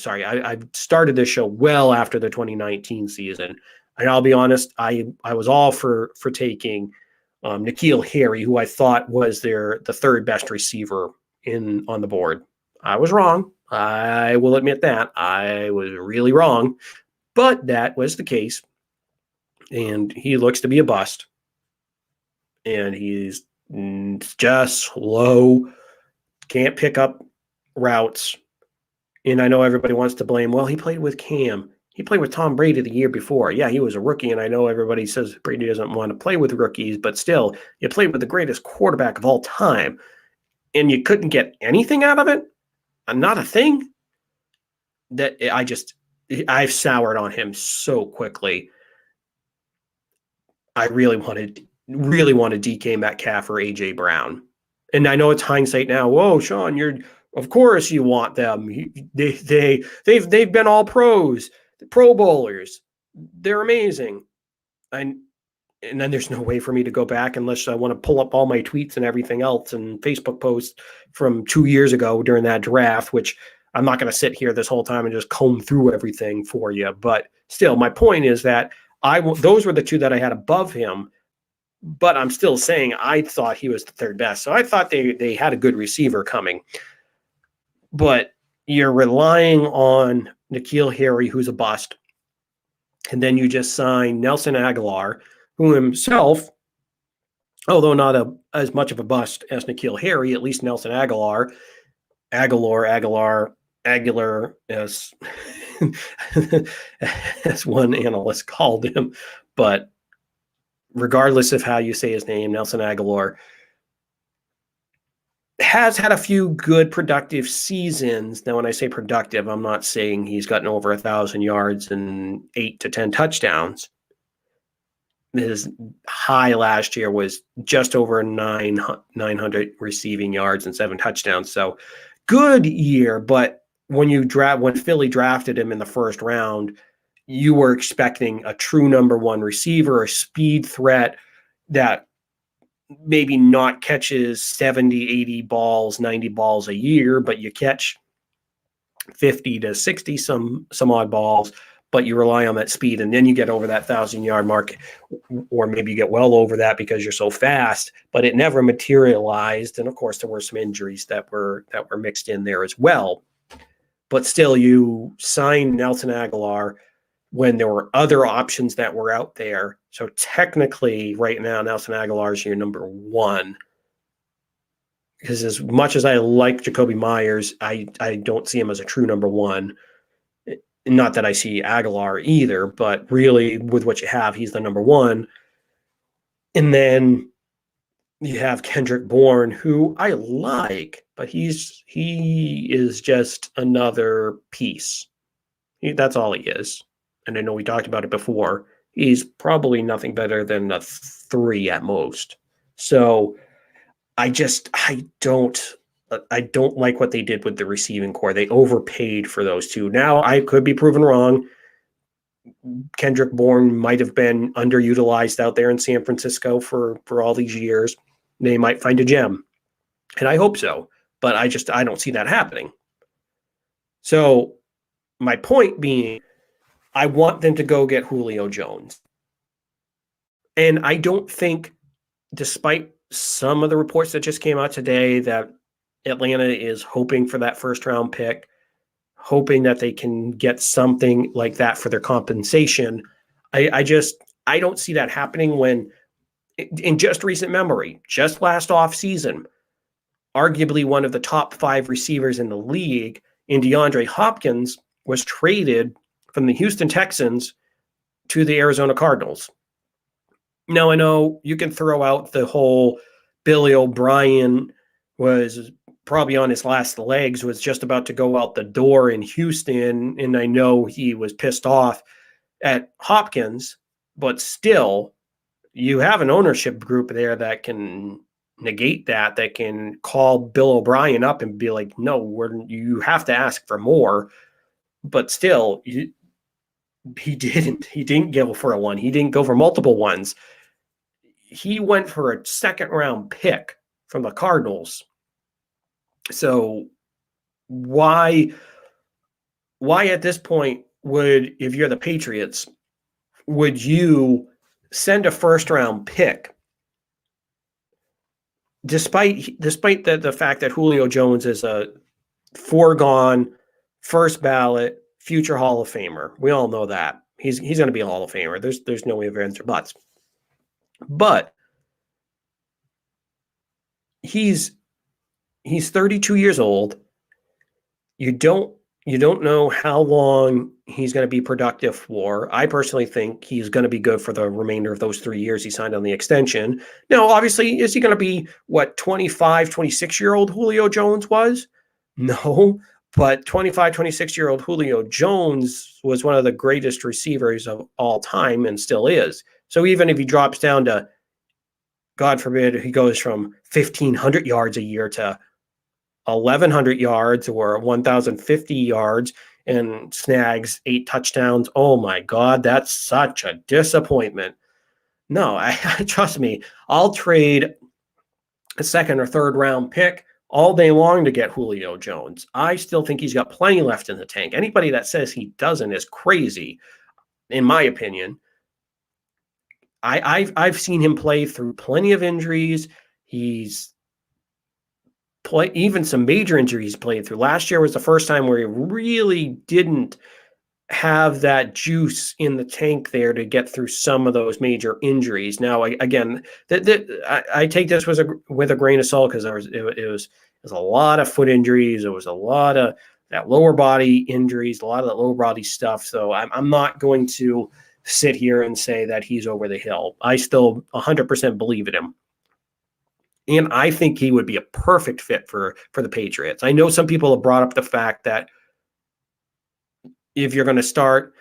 started this show well after the 2019 season. And I'll be honest, I was all for taking N'Keal Harry, who I thought was the third best receiver on the board. I was wrong. I will admit that. I was really wrong. But that was the case. And he looks to be a bust. And he's just slow, can't pick up routes. And I know everybody wants to blame, well, he played with Cam. He played with Tom Brady the year before. Yeah, he was a rookie, and I know everybody says Brady doesn't want to play with rookies, but still, you played with the greatest quarterback of all time, and you couldn't get anything out of it? not a thing. That I've soured on him so quickly. I really wanted DK Metcalf or AJ Brown. And I know it's hindsight now. Whoa, Sean, of course you want them. They've been all pros, Pro Bowlers. They're amazing. And then there's no way for me to go back unless I want to pull up all my tweets and everything else and Facebook posts from 2 years ago during that draft, which I'm not going to sit here this whole time and just comb through everything for you. But still, my point is that those were the two that I had above him, but I'm still saying I thought he was the third best. So I thought they had a good receiver coming. But you're relying on N'Keal Harry, who's a bust, and then you just sign Nelson Aguilar, who himself, although not as much of a bust as N'Keal Harry, at least Nelson Aguilar, as as one analyst called him. But regardless of how you say his name, Nelson Aguilar has had a few good productive seasons. Now, when I say productive, I'm not saying he's gotten over 1,000 yards and 8 to 10 touchdowns. His high last year was just over 900 receiving yards and 7 touchdowns. So good year, but when Philly drafted him in the first round, you were expecting a true number one receiver, a speed threat that maybe not catches 70, 80 balls, 90 balls a year, but you catch 50 to 60 some odd balls, but you rely on that speed, and then you get over that 1,000-yard mark, or maybe you get well over that because you're so fast, but it never materialized. And of course, there were some injuries that were mixed in there as well. But still, you signed Nelson Aguilar when there were other options that were out there. So technically, right now, Nelson Aguilar is your number one. Because as much as I like Jacoby Myers, I don't see him as a true number one. Not that I see Aguilar either, but really with what you have, he's the number one. And then you have Kendrick Bourne, who I like, but he is just another piece. That's all he is. And I know we talked about it before. He's probably nothing better than a 3 at most. So I don't like what they did with the receiving core. They overpaid for those two. Now, I could be proven wrong. Kendrick Bourne might have been underutilized out there in San Francisco for all these years. They might find a gem, and I hope so. But I don't see that happening. So my point being, I want them to go get Julio Jones. And I don't think, despite some of the reports that just came out today, that Atlanta is hoping for that first-round pick, hoping that they can get something like that for their compensation. I don't see that happening when, in just recent memory, just last offseason, arguably one of the top 5 receivers in the league, in DeAndre Hopkins, was traded from the Houston Texans to the Arizona Cardinals. Now, I know you can throw out the whole Billy O'Brien was probably on his last legs, was just about to go out the door in Houston, and I know he was pissed off at Hopkins, but still, you have an ownership group there that can negate that can call Bill O'Brien up and be like, no, you have to ask for more. But still, he didn't go for a one. He didn't go for multiple ones. He went for a second-round pick from the Cardinals. So why at this point if you're the Patriots, would you send a first-round pick despite the fact that Julio Jones is a foregone first ballot future Hall of Famer? We all know that. He's going to be a Hall of Famer. There's no ifs, ands, or buts. But he's 32 years old. You don't know how long he's going to be productive for. I personally think he's going to be good for the remainder of those 3 years he signed on the extension. Now, obviously, is he going to be what 25, 26-year-old Julio Jones was? No, But 25, 26-year-old Julio Jones was one of the greatest receivers of all time and still is. So even if he drops down to, God forbid, he goes from 1,500 yards a year to 1,100 yards or 1,050 yards and snags 8 touchdowns, oh my God, that's such a disappointment. No, trust me, I'll trade a second or third round pick all day long to get Julio Jones. I still think he's got plenty left in the tank. Anybody that says he doesn't is crazy, in my opinion. I've seen him play through plenty of injuries. He's played even some major injuries played through. Last year was the first time where he really didn't have that juice in the tank there to get through some of those major injuries. Now, again, I take this with a grain of salt because it was a lot of foot injuries. There was a lot of that lower body injuries, a lot of that lower body stuff. So I'm not going to sit here and say that he's over the hill. I still 100% believe in him. And I think he would be a perfect fit for the Patriots. I know some people have brought up the fact that if you're going to start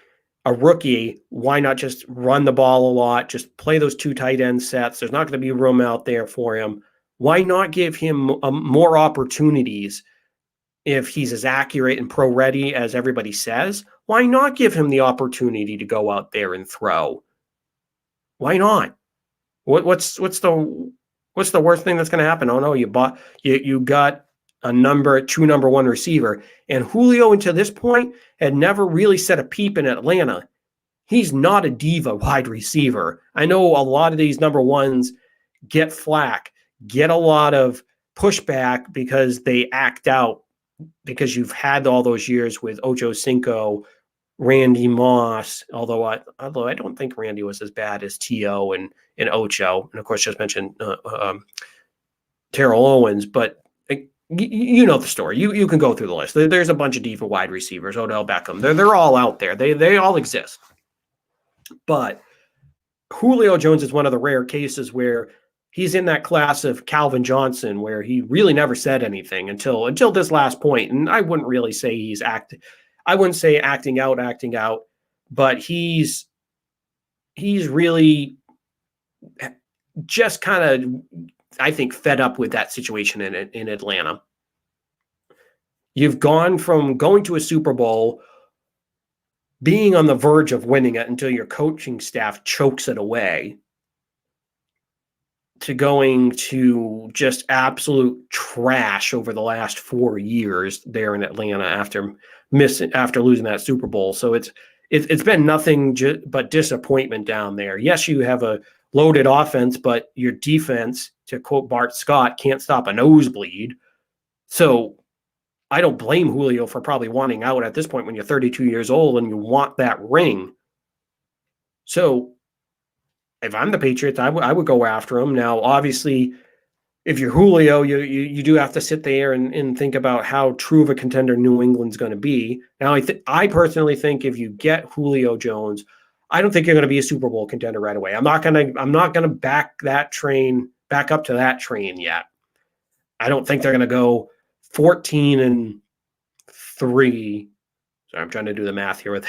a rookie, why not just run the ball a lot? Just play those 2 tight end sets. There's not going to be room out there for him. Why not give him more opportunities if he's as accurate and pro ready as everybody says? Why not give him the opportunity to go out there and throw? Why not? What's the worst thing that's going to happen? Oh no, you got a true number 1 receiver. And Julio, until this point, had never really set a peep in Atlanta. He's not a diva wide receiver. I know a lot of these number 1s get flack, get a lot of pushback because they act out, because you've had all those years with Ocho Cinco, Randy Moss, although I don't think Randy was as bad as T.O. and Ocho. And of course, just mentioned Terrell Owens, but you know the story. You can go through the list. There's a bunch of diva wide receivers. Odell Beckham. They're all out there. They all exist. But Julio Jones is one of the rare cases where he's in that class of Calvin Johnson, where he really never said anything until this last point. And I wouldn't really say I wouldn't say acting out, but he's really just kind of, I think, fed up with that situation in Atlanta. You've gone from going to a Super Bowl, being on the verge of winning it until your coaching staff chokes it away, to going to just absolute trash over the last 4 years there in Atlanta after losing that Super Bowl. So it's been nothing but disappointment down there. Yes, you have a loaded offense, but your defense, to quote Bart Scott, can't stop a nosebleed. So I don't blame Julio for probably wanting out at this point when you're 32 years old and you want that ring. So if I'm the Patriots, I would go after him. Now, obviously, if you're Julio, you do have to sit there and think about how true of a contender New England's going to be. Now, I personally think if you get Julio Jones, I don't think you're going to be a Super Bowl contender right away. I'm not going to back up to that train yet. I don't think they're going to go 14-3. Sorry, I'm trying to do the math here with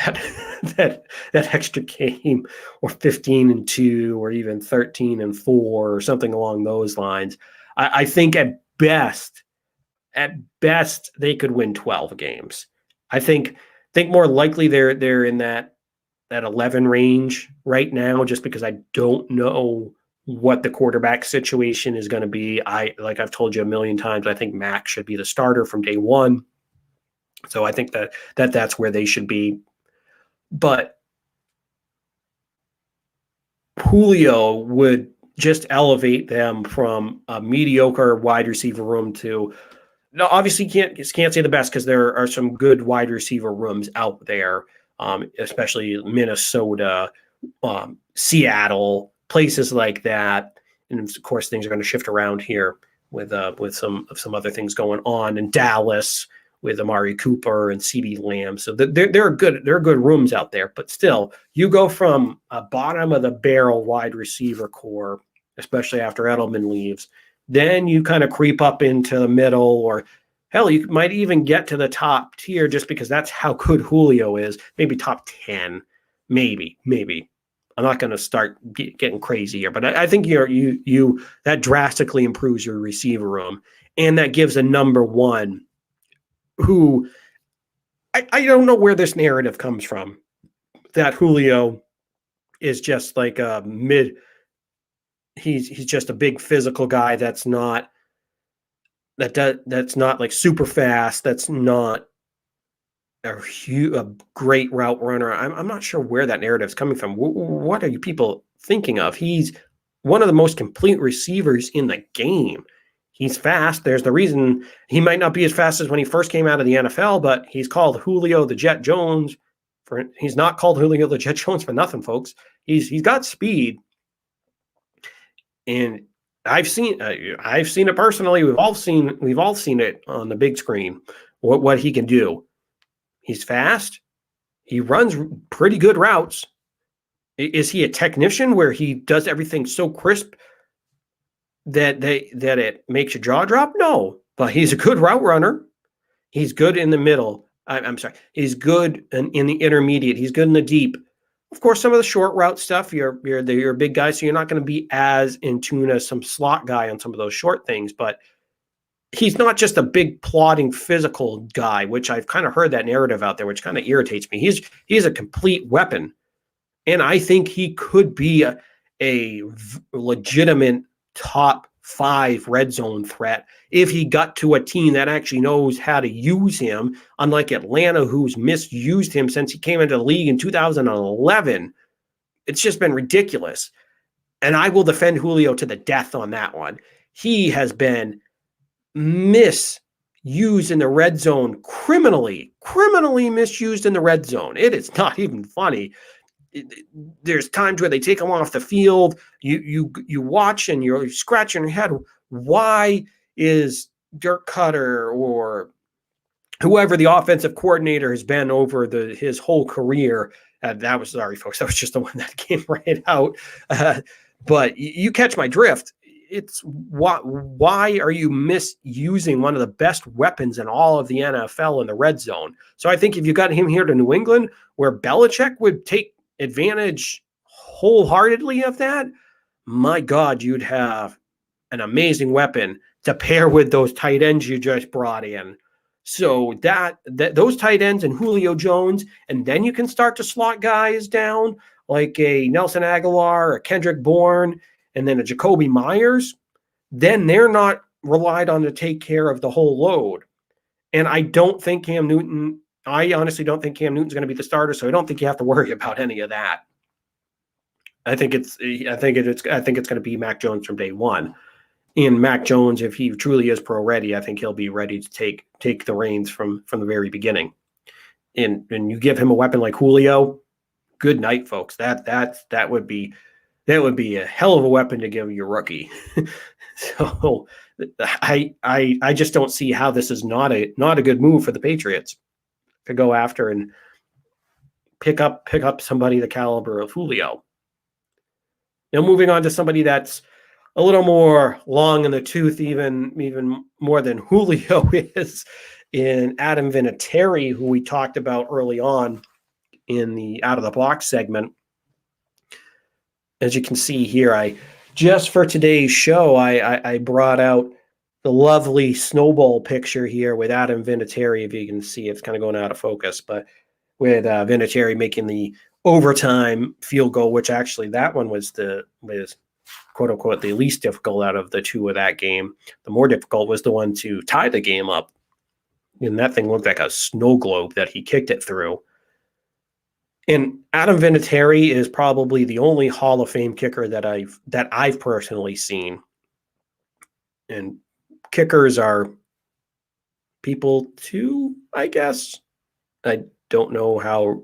that extra game, or 15-2, or even 13-4, or something along those lines. I think at best they could win 12 games. I think more likely they're in that 11 range right now, just because I don't know what the quarterback situation is going to be. Like I've told you a million times, I think Mac should be the starter from day one. So I think that's where they should be. But Julio would just elevate them from a mediocre wide receiver room to, no, obviously can't say the best, because there are some good wide receiver rooms out there, especially Minnesota, Seattle, places like that. And of course, things are going to shift around here with some other things going on in Dallas with Amari Cooper and CeeDee Lamb. So there are good rooms out there, but still, you go from a bottom of the barrel wide receiver core, especially after Edelman leaves, then you kind of creep up into the middle, or Hell, you might even get to the top tier just because that's how good Julio is. Maybe top 10, maybe. I'm not going to start getting crazy here, but I think you that drastically improves your receiver room, and that gives a number one who I don't know where this narrative comes from, that Julio is just like a mid. He's just a big physical guy that's not like super fast. That's not a great route runner. I'm not sure where that narrative is coming from. What are you people thinking of? He's one of the most complete receivers in the game. He's fast. There's the reason he might not be as fast as when he first came out of the NFL, but he's called Julio the Jet Jones. He's not called Julio the Jet Jones for nothing, folks. He's got speed, and I've seen it personally. We've all seen it on the big screen. What he can do. He's fast. He runs pretty good routes. Is he a technician where he does everything so crisp that it makes your jaw drop? No, but he's a good route runner. He's good in the middle. I'm sorry. He's good in the intermediate. He's good in the deep. Of course, some of the short route stuff, you're a big guy, so you're not going to be as in tune as some slot guy on some of those short things, but he's not just a big plodding physical guy, which I've kind of heard that narrative out there, which kind of irritates me. He's a complete weapon. And I think he could be a legitimate top 5 red zone threat if he got to a team that actually knows how to use him, unlike Atlanta, who's misused him since he came into the league in 2011. It's just been ridiculous. And I will defend Julio to the death on that one. He has been misused in the red zone, criminally misused in the red zone. It is not even funny. There's times where they take him off the field. You watch and you're scratching your head. Why is Dirk Cutter or whoever the offensive coordinator has been over his whole career? That was, sorry, folks, that was just the one that came right out. But you catch my drift. It's why are you misusing one of the best weapons in all of the NFL in the red zone? So I think if you got him here to New England, where Belichick would take advantage wholeheartedly of that, my God, you'd have an amazing weapon to pair with those tight ends you just brought in. So that those tight ends and Julio Jones, and then you can start to slot guys down like a Nelson Aguilar, a Kendrick Bourne, and then a Jacoby Myers, then they're not relied on to take care of the whole load. And I honestly don't think Cam Newton's going to be the starter, so I don't think you have to worry about any of that. I think it's going to be Mac Jones from day one. And Mac Jones, if he truly is pro ready, I think he'll be ready to take the reins from the very beginning. And you give him a weapon like Julio, good night, folks. That would be a hell of a weapon to give your rookie. So I just don't see how this is not a good move for the Patriots to go after and pick up somebody the caliber of Julio. Now moving on to somebody that's a little more long in the tooth, even more than Julio is, in Adam Vinatieri, who we talked about early on in the Out of the Box segment. As you can see here, just for today's show, I brought out the lovely snowball picture here with Adam Vinatieri. If you can see, it's kind of going out of focus, but with Vinatieri making the overtime field goal, which actually that one was quote unquote the least difficult out of the two of that game. The more difficult was the one to tie the game up, and that thing looked like a snow globe that he kicked it through. And Adam Vinatieri is probably the only Hall of Fame kicker that I've personally seen. And kickers are people too, I guess. I don't know how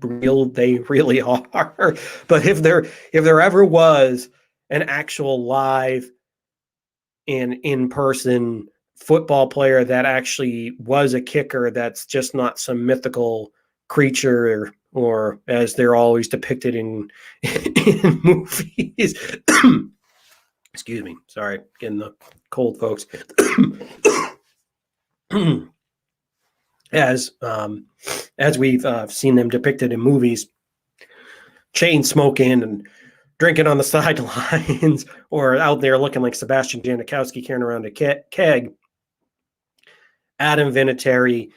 real they really are, but if there ever was an actual live and in-person football player that actually was a kicker, that's just not some mythical creature or as they're always depicted in movies. Excuse me. Sorry, getting the cold, folks. as we've seen them depicted in movies, chain smoking and drinking on the sidelines or out there looking like Sebastian Janikowski carrying around a keg. Adam Vinatieri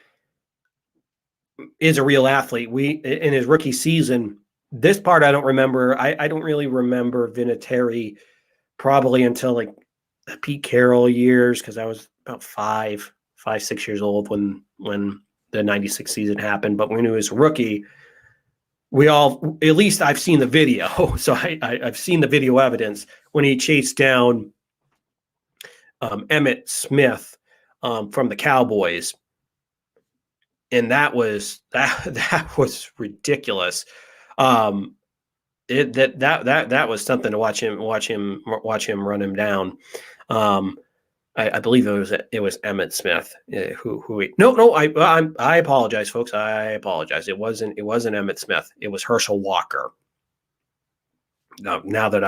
is a real athlete. In his rookie season, this part I don't remember. I don't really remember Vinatieri probably until like the Pete Carroll years, because I was about 6 years old when the 96 season happened. But when he was rookie, at least I've seen the video. So I've seen the video evidence when he chased down Emmitt Smith from the Cowboys. And that was ridiculous. That was something to watch him run him down. I believe it was Emmitt Smith I apologize, folks. I apologize. It wasn't Emmitt Smith. It was Herschel Walker. Now that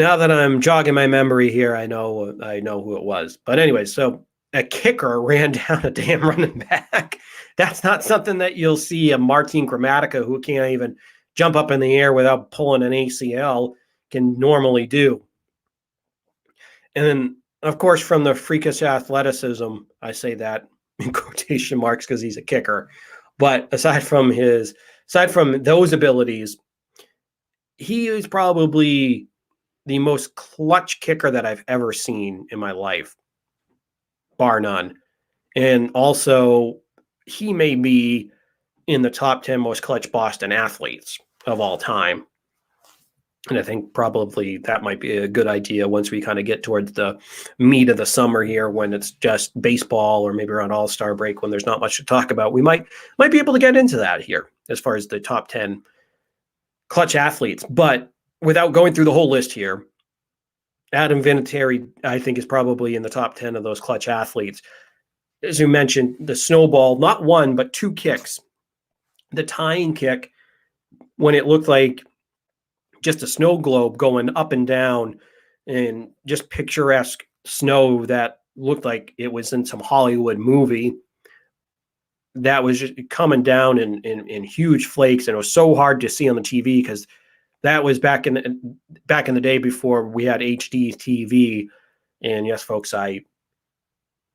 I'm jogging my memory here, I know who it was. But anyway, so a kicker ran down a damn running back. That's not something that you'll see a Martin Gramatica, who can't even jump up in the air without pulling an ACL, can normally do. And then, of course, from the freakish athleticism, I say that in quotation marks because he's a kicker. But aside from those abilities, he is probably the most clutch kicker that I've ever seen in my life, bar none. And also, he may be in the top 10 most clutch Boston athletes of all time. And I think probably that might be a good idea once we kind of get towards the meat of the summer here, when it's just baseball, or maybe around All-Star break when there's not much to talk about. We might be able to get into that here as far as the top 10 clutch athletes. But without going through the whole list here, Adam Vinatieri, I think, is probably in the top 10 of those clutch athletes. As you mentioned, the snowball, not one, but two kicks. The tying kick, when it looked like just a snow globe going up and down and just picturesque snow that looked like it was in some Hollywood movie, that was just coming down in huge flakes. And it was so hard to see on the TV, because that was back in the day before we had HD TV. And yes, folks, I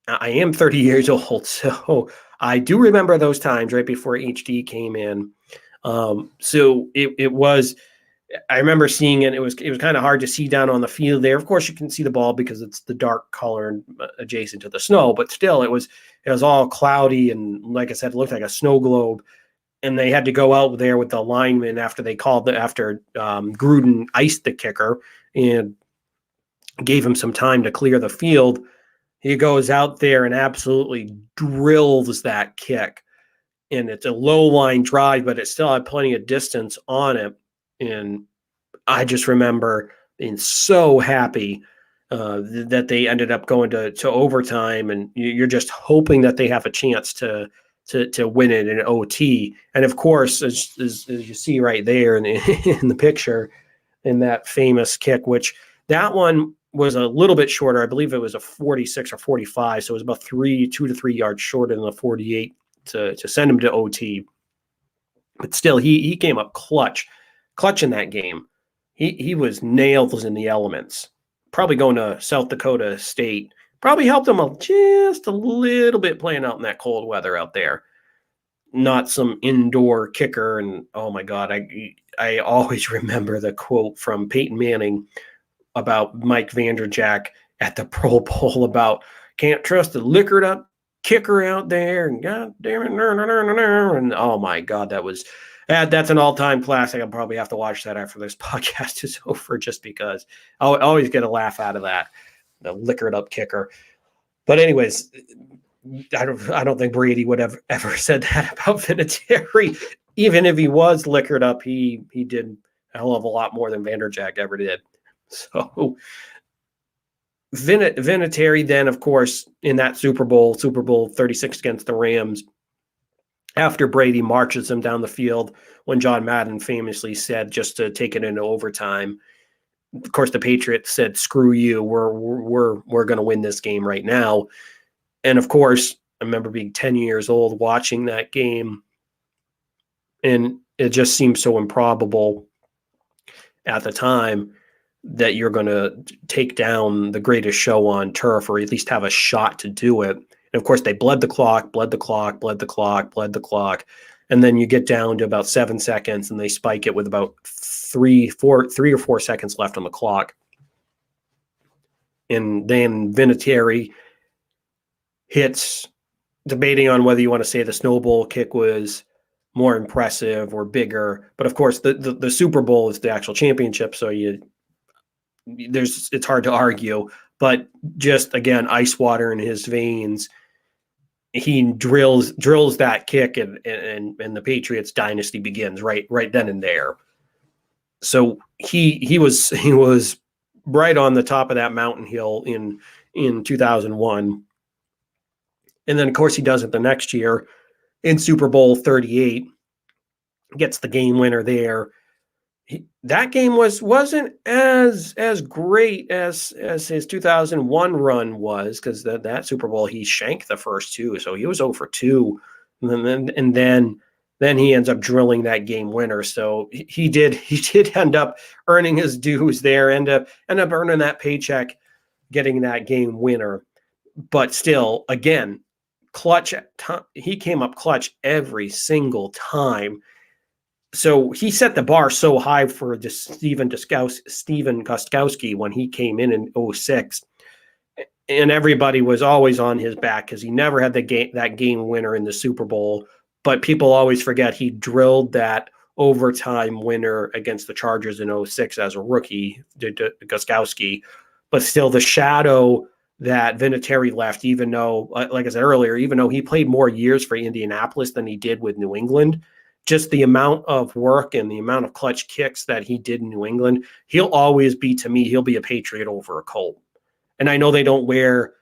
am 30 years old, so I do remember those times right before HD came in. So it was, I remember seeing it. It was kind of hard to see down on the field there. Of course, you can see the ball because it's the dark color adjacent to the snow, but still, it was all cloudy, and like I said, it looked like a snow globe. And they had to go out there with the linemen after Gruden iced the kicker and gave him some time to clear the field. He goes out there and absolutely drills that kick. And it's a low line drive, but it still had plenty of distance on it. And I just remember being so happy that they ended up going to overtime. And you're just hoping that they have a chance to win it in OT. And of course, as you see right there in the picture, in that famous kick, which that one was a little bit shorter. I believe it was a 46 or 45. So it was about 2 to 3 yards shorter than the 48 to send him to OT. But still, he came up clutch in that game. He was nails in the elements. Probably going to South Dakota State. Probably helped him just a little bit playing out in that cold weather out there. Not some indoor kicker. And oh my God, I always remember the quote from Peyton Manning about Mike Vanderjagt at the Pro Bowl about can't trust the liquored up kicker out there, and God damn it, and oh my God, that's an all-time classic. I'll probably have to watch that after this podcast is over, just because I'll always get a laugh out of that, the liquored up kicker. But anyways, I don't think Brady would have ever said that about Vinatieri. Even if he was liquored up, he did a hell of a lot more than Vanderjagt ever did. So Vinatieri then, of course, in that Super Bowl 36 against the Rams, after Brady marches him down the field, when John Madden famously said just to take it into overtime, of course, the Patriots said, "Screw you, we're going to win this game right now." And of course, I remember being 10 years old watching that game, and it just seemed so improbable at the time that you're going to take down the greatest show on turf, or at least have a shot to do it. And of course, they bled the clock. And then you get down to about 7 seconds, and they spike it with about 3 or 4 seconds left on the clock. And then Vinatieri hits, debating on whether you want to say the snowball kick was more impressive or bigger. But of course, the Super Bowl is the actual championship, so it's hard to argue. But just, again, ice water in his veins. He drills that kick, and the Patriots dynasty begins right then and there. So he was right on the top of that mountain hill in 2001. And then, of course, he does it the next year in Super Bowl 38, gets the game winner there. That game wasn't as great as his 2001 run was, because that Super Bowl he shanked the first two, so he was 0 for 2, and then he ends up drilling that game winner. So he did end up earning his dues there, end up earning that paycheck, getting that game winner. But still, again, clutch. He came up clutch every single time. So he set the bar so high for Steven Gostkowski when he came in 2006, and everybody was always on his back because he never had that game winner in the Super Bowl. But people always forget he drilled that overtime winner against the Chargers in 2006 as a rookie, Gostkowski. But still, the shadow that Vinatieri left, even though, like I said earlier, even though he played more years for Indianapolis than he did with New England, just the amount of work and the amount of clutch kicks that he did in New England, he'll always be, to me, he'll be a Patriot over a Colt. And I know they don't wear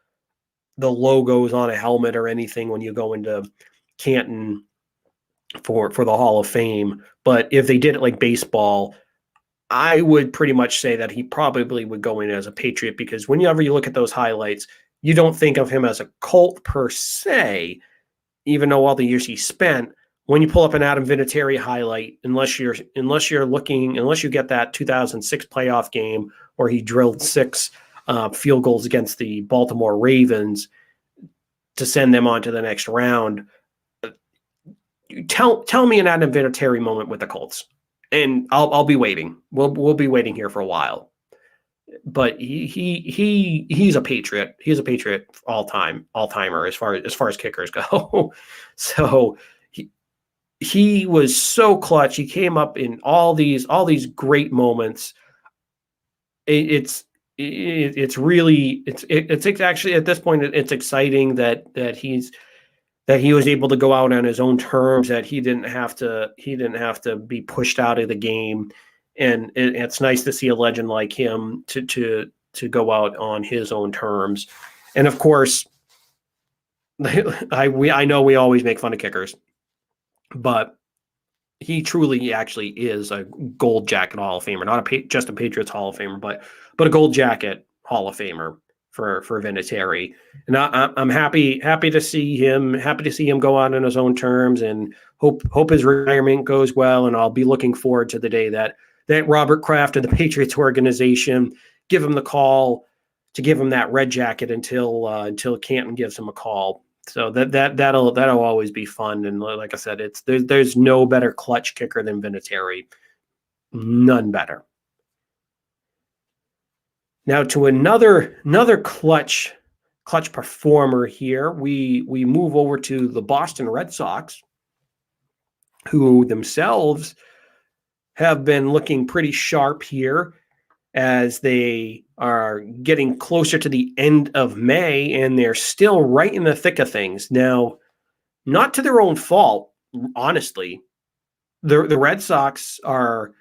the logos on a helmet or anything when you go into Canton for the Hall of Fame, but if they did it like baseball, I would pretty much say that he probably would go in as a Patriot, because whenever you look at those highlights, you don't think of him as a Colt per se, even though all the years he spent. When you pull up an Adam Vinatieri highlight, unless you get that 2006 playoff game where he drilled 6 field goals against the Baltimore Ravens to send them on to the next round, tell me an Adam Vinatieri moment with the Colts, and I'll be waiting. We'll be waiting here for a while. But he's a Patriot. He's a Patriot all-timer as far as kickers go. So he was so clutch. He came up in all these great moments. It's actually at this point it's exciting that he was able to go out on his own terms, that he didn't have to be pushed out of the game, and it's nice to see a legend like him to go out on his own terms. And of course, I know we always make fun of kickers, but he truly actually is a gold jacket Hall of Famer, not just a Patriots Hall of Famer, but a gold jacket Hall of Famer for Vinatieri. And I'm happy to see him go out on his own terms, and hope his retirement goes well. And I'll be looking forward to the day that Robert Kraft and the Patriots organization give him the call to give him that red jacket until Canton gives him a call. So that'll always be fun. And like I said, there's no better clutch kicker than Vinatieri. None better. Now to another clutch performer here. We move over to the Boston Red Sox, who themselves have been looking pretty sharp here as they are getting closer to the end of May, and they're still right in the thick of things. Now, not to their own fault, honestly. The Red Sox are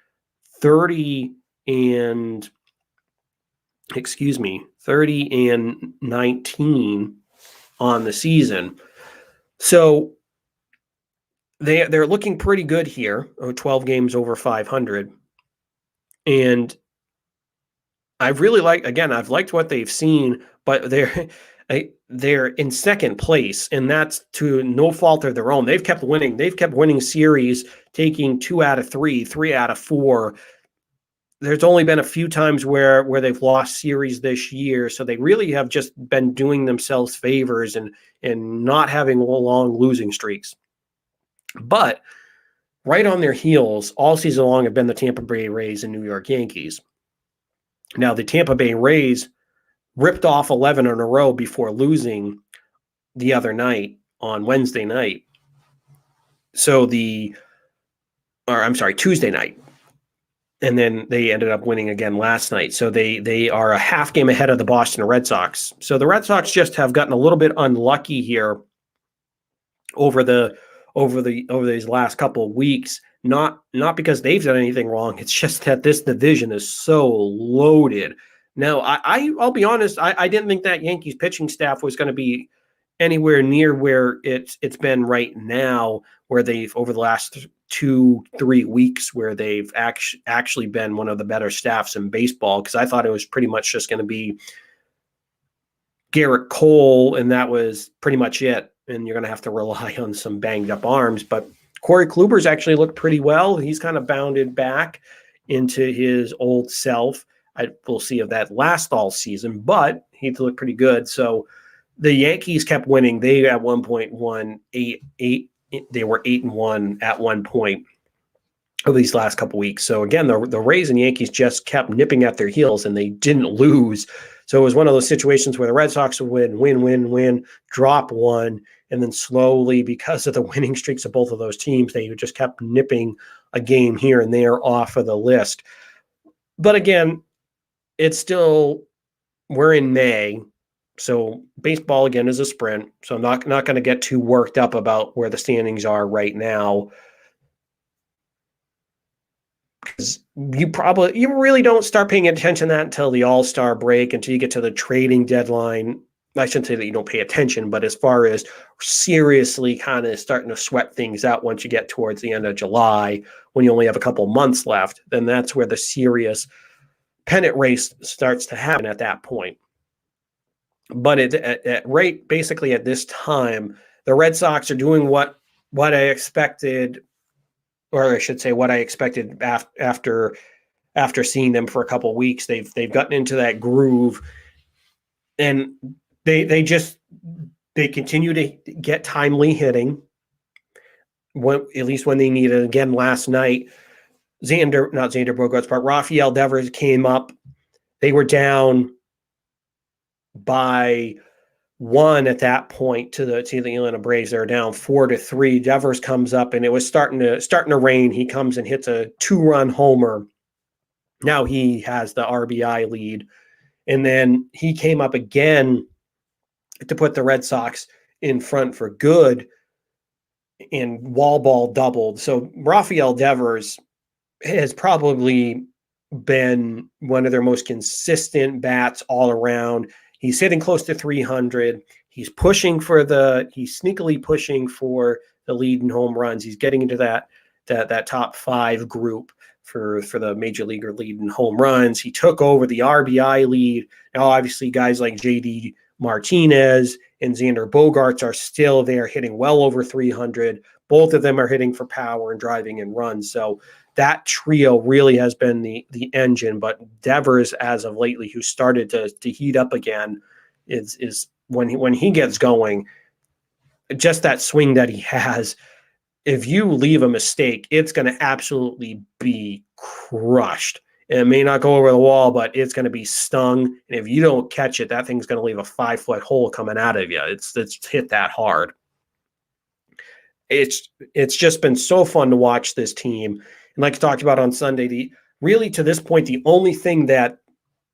30 and 19 on the season. So they're looking pretty good here, 12 games over 500. And I've liked what they've seen, but they're in second place, and that's to no fault of their own. They've kept winning. They've kept winning series, taking 2 out of 3, 3 out of 4. There's only been a few times where they've lost series this year, so they really have just been doing themselves favors and not having long losing streaks. But right on their heels all season long have been the Tampa Bay Rays and New York Yankees. Now, the Tampa Bay Rays ripped off 11 in a row before losing the other night on Wednesday night. Tuesday night. And then they ended up winning again last night. So they are a half game ahead of the Boston Red Sox. So the Red Sox just have gotten a little bit unlucky here over these last couple of weeks. Not because they've done anything wrong. It's just that this division is so loaded. Now, I'll be honest, I didn't think that Yankees pitching staff was going to be anywhere near where it's been right now, where they've over the last 2-3 weeks where they've actually been one of the better staffs in baseball, because I thought it was pretty much just going to be Garrett Cole, and that was pretty much it. And you're going to have to rely on some banged up arms. But Corey Kluber's actually looked pretty well. He's kind of bounded back into his old self. We'll see if that lasts all season, but he looked pretty good. So the Yankees kept winning. They at one point won 8. They were 8-1 at one point of these last couple weeks. So again, the Rays and Yankees just kept nipping at their heels, and they didn't lose. So it was one of those situations where the Red Sox would win, drop one, and then slowly, because of the winning streaks of both of those teams, they just kept nipping a game here and there off of the list. But again, we're in May. So baseball, again, is a sprint. So I'm not going to get too worked up about where the standings are right now, because you really don't start paying attention to that until the All-Star break, until you get to the trading deadline. I shouldn't say that you don't pay attention, but as far as seriously kind of starting to sweat things out once you get towards the end of July, when you only have a couple months left, then that's where the serious pennant race starts to happen at that point. But basically at this time, the Red Sox are doing what I expected, or I should say what I expected after seeing them for a couple of weeks. They've gotten into that groove, and they continue to get timely hitting, at least when they need it. Again, last night, not Xander Bogaerts, but Rafael Devers came up. They were down by 1 at that point to the Atlanta Braves. They're down 4-3. Devers comes up, and it was starting to rain. He comes and hits a 2-run homer. Now he has the RBI lead, and then he came up again to put the Red Sox in front for good, and wall ball doubled. So Rafael Devers has probably been one of their most consistent bats all around. He's hitting close to 300. He's sneakily pushing for the lead in home runs. He's getting into that top 5 group for the major leaguer lead in home runs. He took over the RBI lead. Now, obviously, guys like JD Martinez and Xander Bogaerts are still there, hitting well over 300. Both of them are hitting for power and driving in runs. So that trio really has been the engine. But Devers, as of lately, who started to heat up again, is when he gets going, just that swing that he has. If you leave a mistake, it's going to absolutely be crushed. It may not go over the wall, but it's going to be stung. And if you don't catch it, that thing's going to leave a 5-foot hole coming out of you. It's hit that hard. It's just been so fun to watch this team. And like I talked about on Sunday, really to this point, the only thing that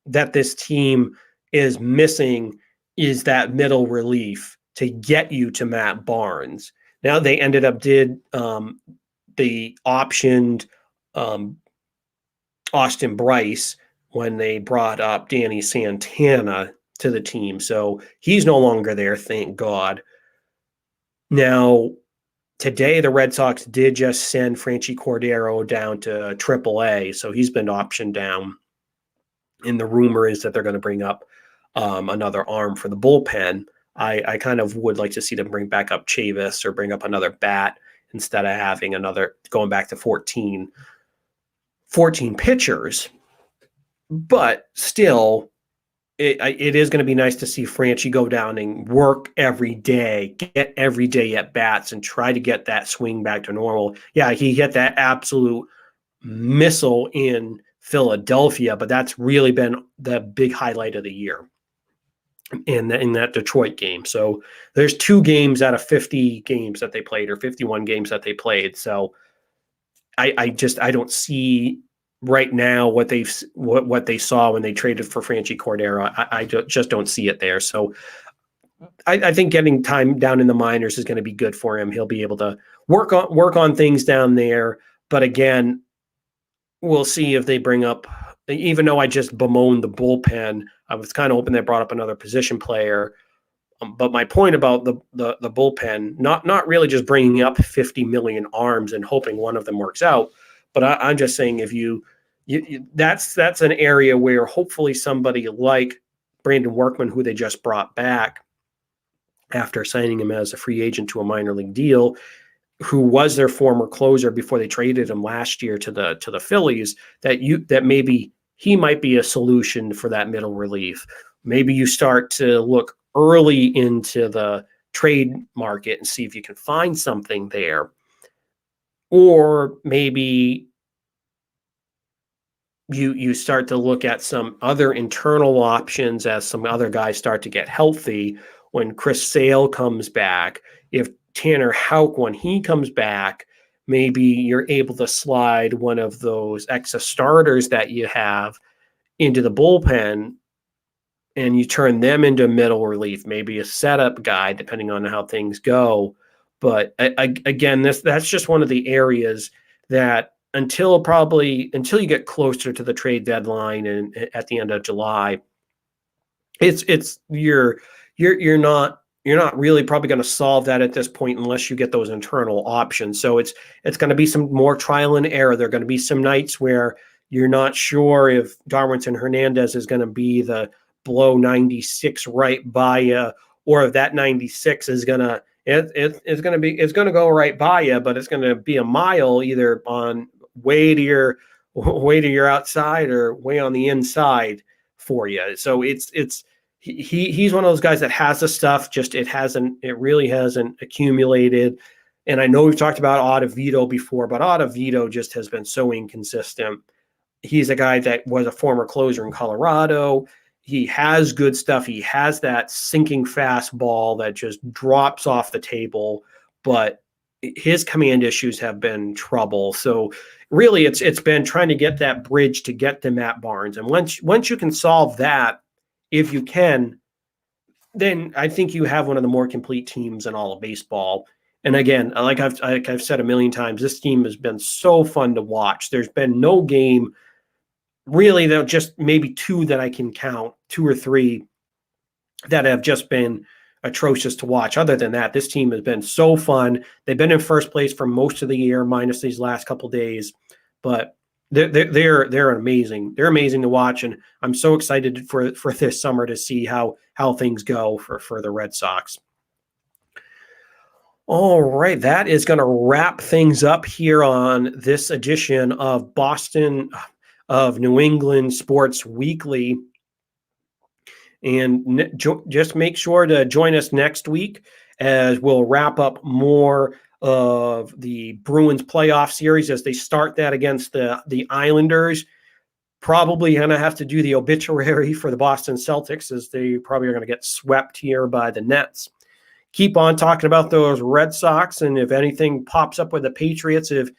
this team is missing is that middle relief to get you to Matt Barnes. Now they ended up they optioned Austin Bryce when they brought up Danny Santana to the team. So he's no longer there, thank God. Now, today, the Red Sox did just send Franchy Cordero down to AAA, so he's been optioned down. And the rumor is that they're going to bring up another arm for the bullpen. I kind of would like to see them bring back up Chavis or bring up another bat instead of having going back to 14 pitchers. But still, it is going to be nice to see Franchy go down and work every day, get every day at bats, and try to get that swing back to normal. Yeah, he hit that absolute missile in Philadelphia, but that's really been the big highlight of the year in that Detroit game. So there's 2 games out of 50 games that they played, or 51 games that they played. So I don't see right now what they saw when they traded for Franchy Cordero. I just don't see it there. So I think getting time down in the minors is going to be good for him. He'll be able to work on things down there. But again, we'll see if they bring up, even though I just bemoaned the bullpen, I was kind of hoping they brought up another position player. But my point about the bullpen, not really just bringing up 50 million arms and hoping one of them works out, but I'm just saying if you that's an area where hopefully somebody like Brandon Workman, who they just brought back after signing him as a free agent to a minor league deal, who was their former closer before they traded him last year to the Phillies, that maybe he might be a solution for that middle relief. Maybe you start to look early into the trade market and see if you can find something there. Or maybe you start to look at some other internal options as some other guys start to get healthy. When Chris Sale comes back, if Tanner Houck, when he comes back, maybe you're able to slide one of those extra starters that you have into the bullpen and you turn them into middle relief, maybe a setup guy, depending on how things go. But again, that's just one of the areas that until you get closer to the trade deadline and at the end of July, you're not really probably going to solve that at this point unless you get those internal options. So it's going to be some more trial and error. There are going to be some nights where you're not sure if Darwinson Hernandez is going to be the blow 96 right by you, or if that 96 is going to go right by you, but it's going to be a mile either on way to your outside or way on the inside for you. So he's one of those guys that has the stuff, just it really hasn't accumulated. And I know we've talked about Ottavito before, but Ottavito just has been so inconsistent. He's a guy that was a former closer in Colorado. He has good stuff. He has that sinking fastball that just drops off the table, but his command issues have been trouble. So really it's been trying to get that bridge to get to Matt Barnes. And once you can solve that, if you can, then I think you have one of the more complete teams in all of baseball. And again, like I've said a million times, this team has been so fun to watch. There's been no game really, though, just maybe 2 that I can count, 2 or 3 that have just been atrocious to watch. Other than that, this team has been so fun. They've been in first place for most of the year, minus these last couple of days, but they're amazing. They're amazing to watch, and I'm so excited for this summer to see how things go for the Red Sox. All right, that is going to wrap things up here on this edition of New England Sports Weekly. And just make sure to join us next week as we'll wrap up more of the Bruins playoff series as they start that against the Islanders. Probably going to have to do the obituary for the Boston Celtics, as they probably are going to get swept here by the Nets. Keep on talking about those Red Sox, and if anything pops up with the Patriots, if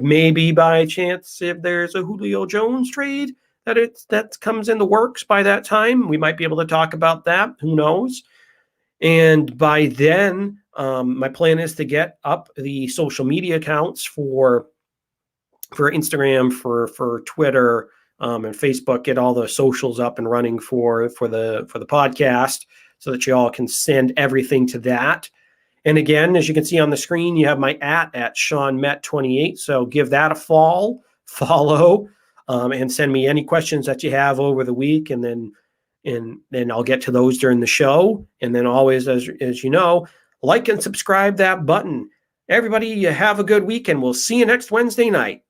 maybe by chance, if there's a Julio Jones trade that comes in the works by that time, we might be able to talk about that. Who knows? And by then, my plan is to get up the social media accounts for Instagram, for Twitter, and Facebook, get all the socials up and running for the podcast so that you all can send everything to that. And again, as you can see on the screen, you have my at SeanMet28. So give that a follow, and send me any questions that you have over the week. And then and then I'll get to those during the show. And then always, as you know, like and subscribe that button. Everybody, you have a good week, and we'll see you next Wednesday night.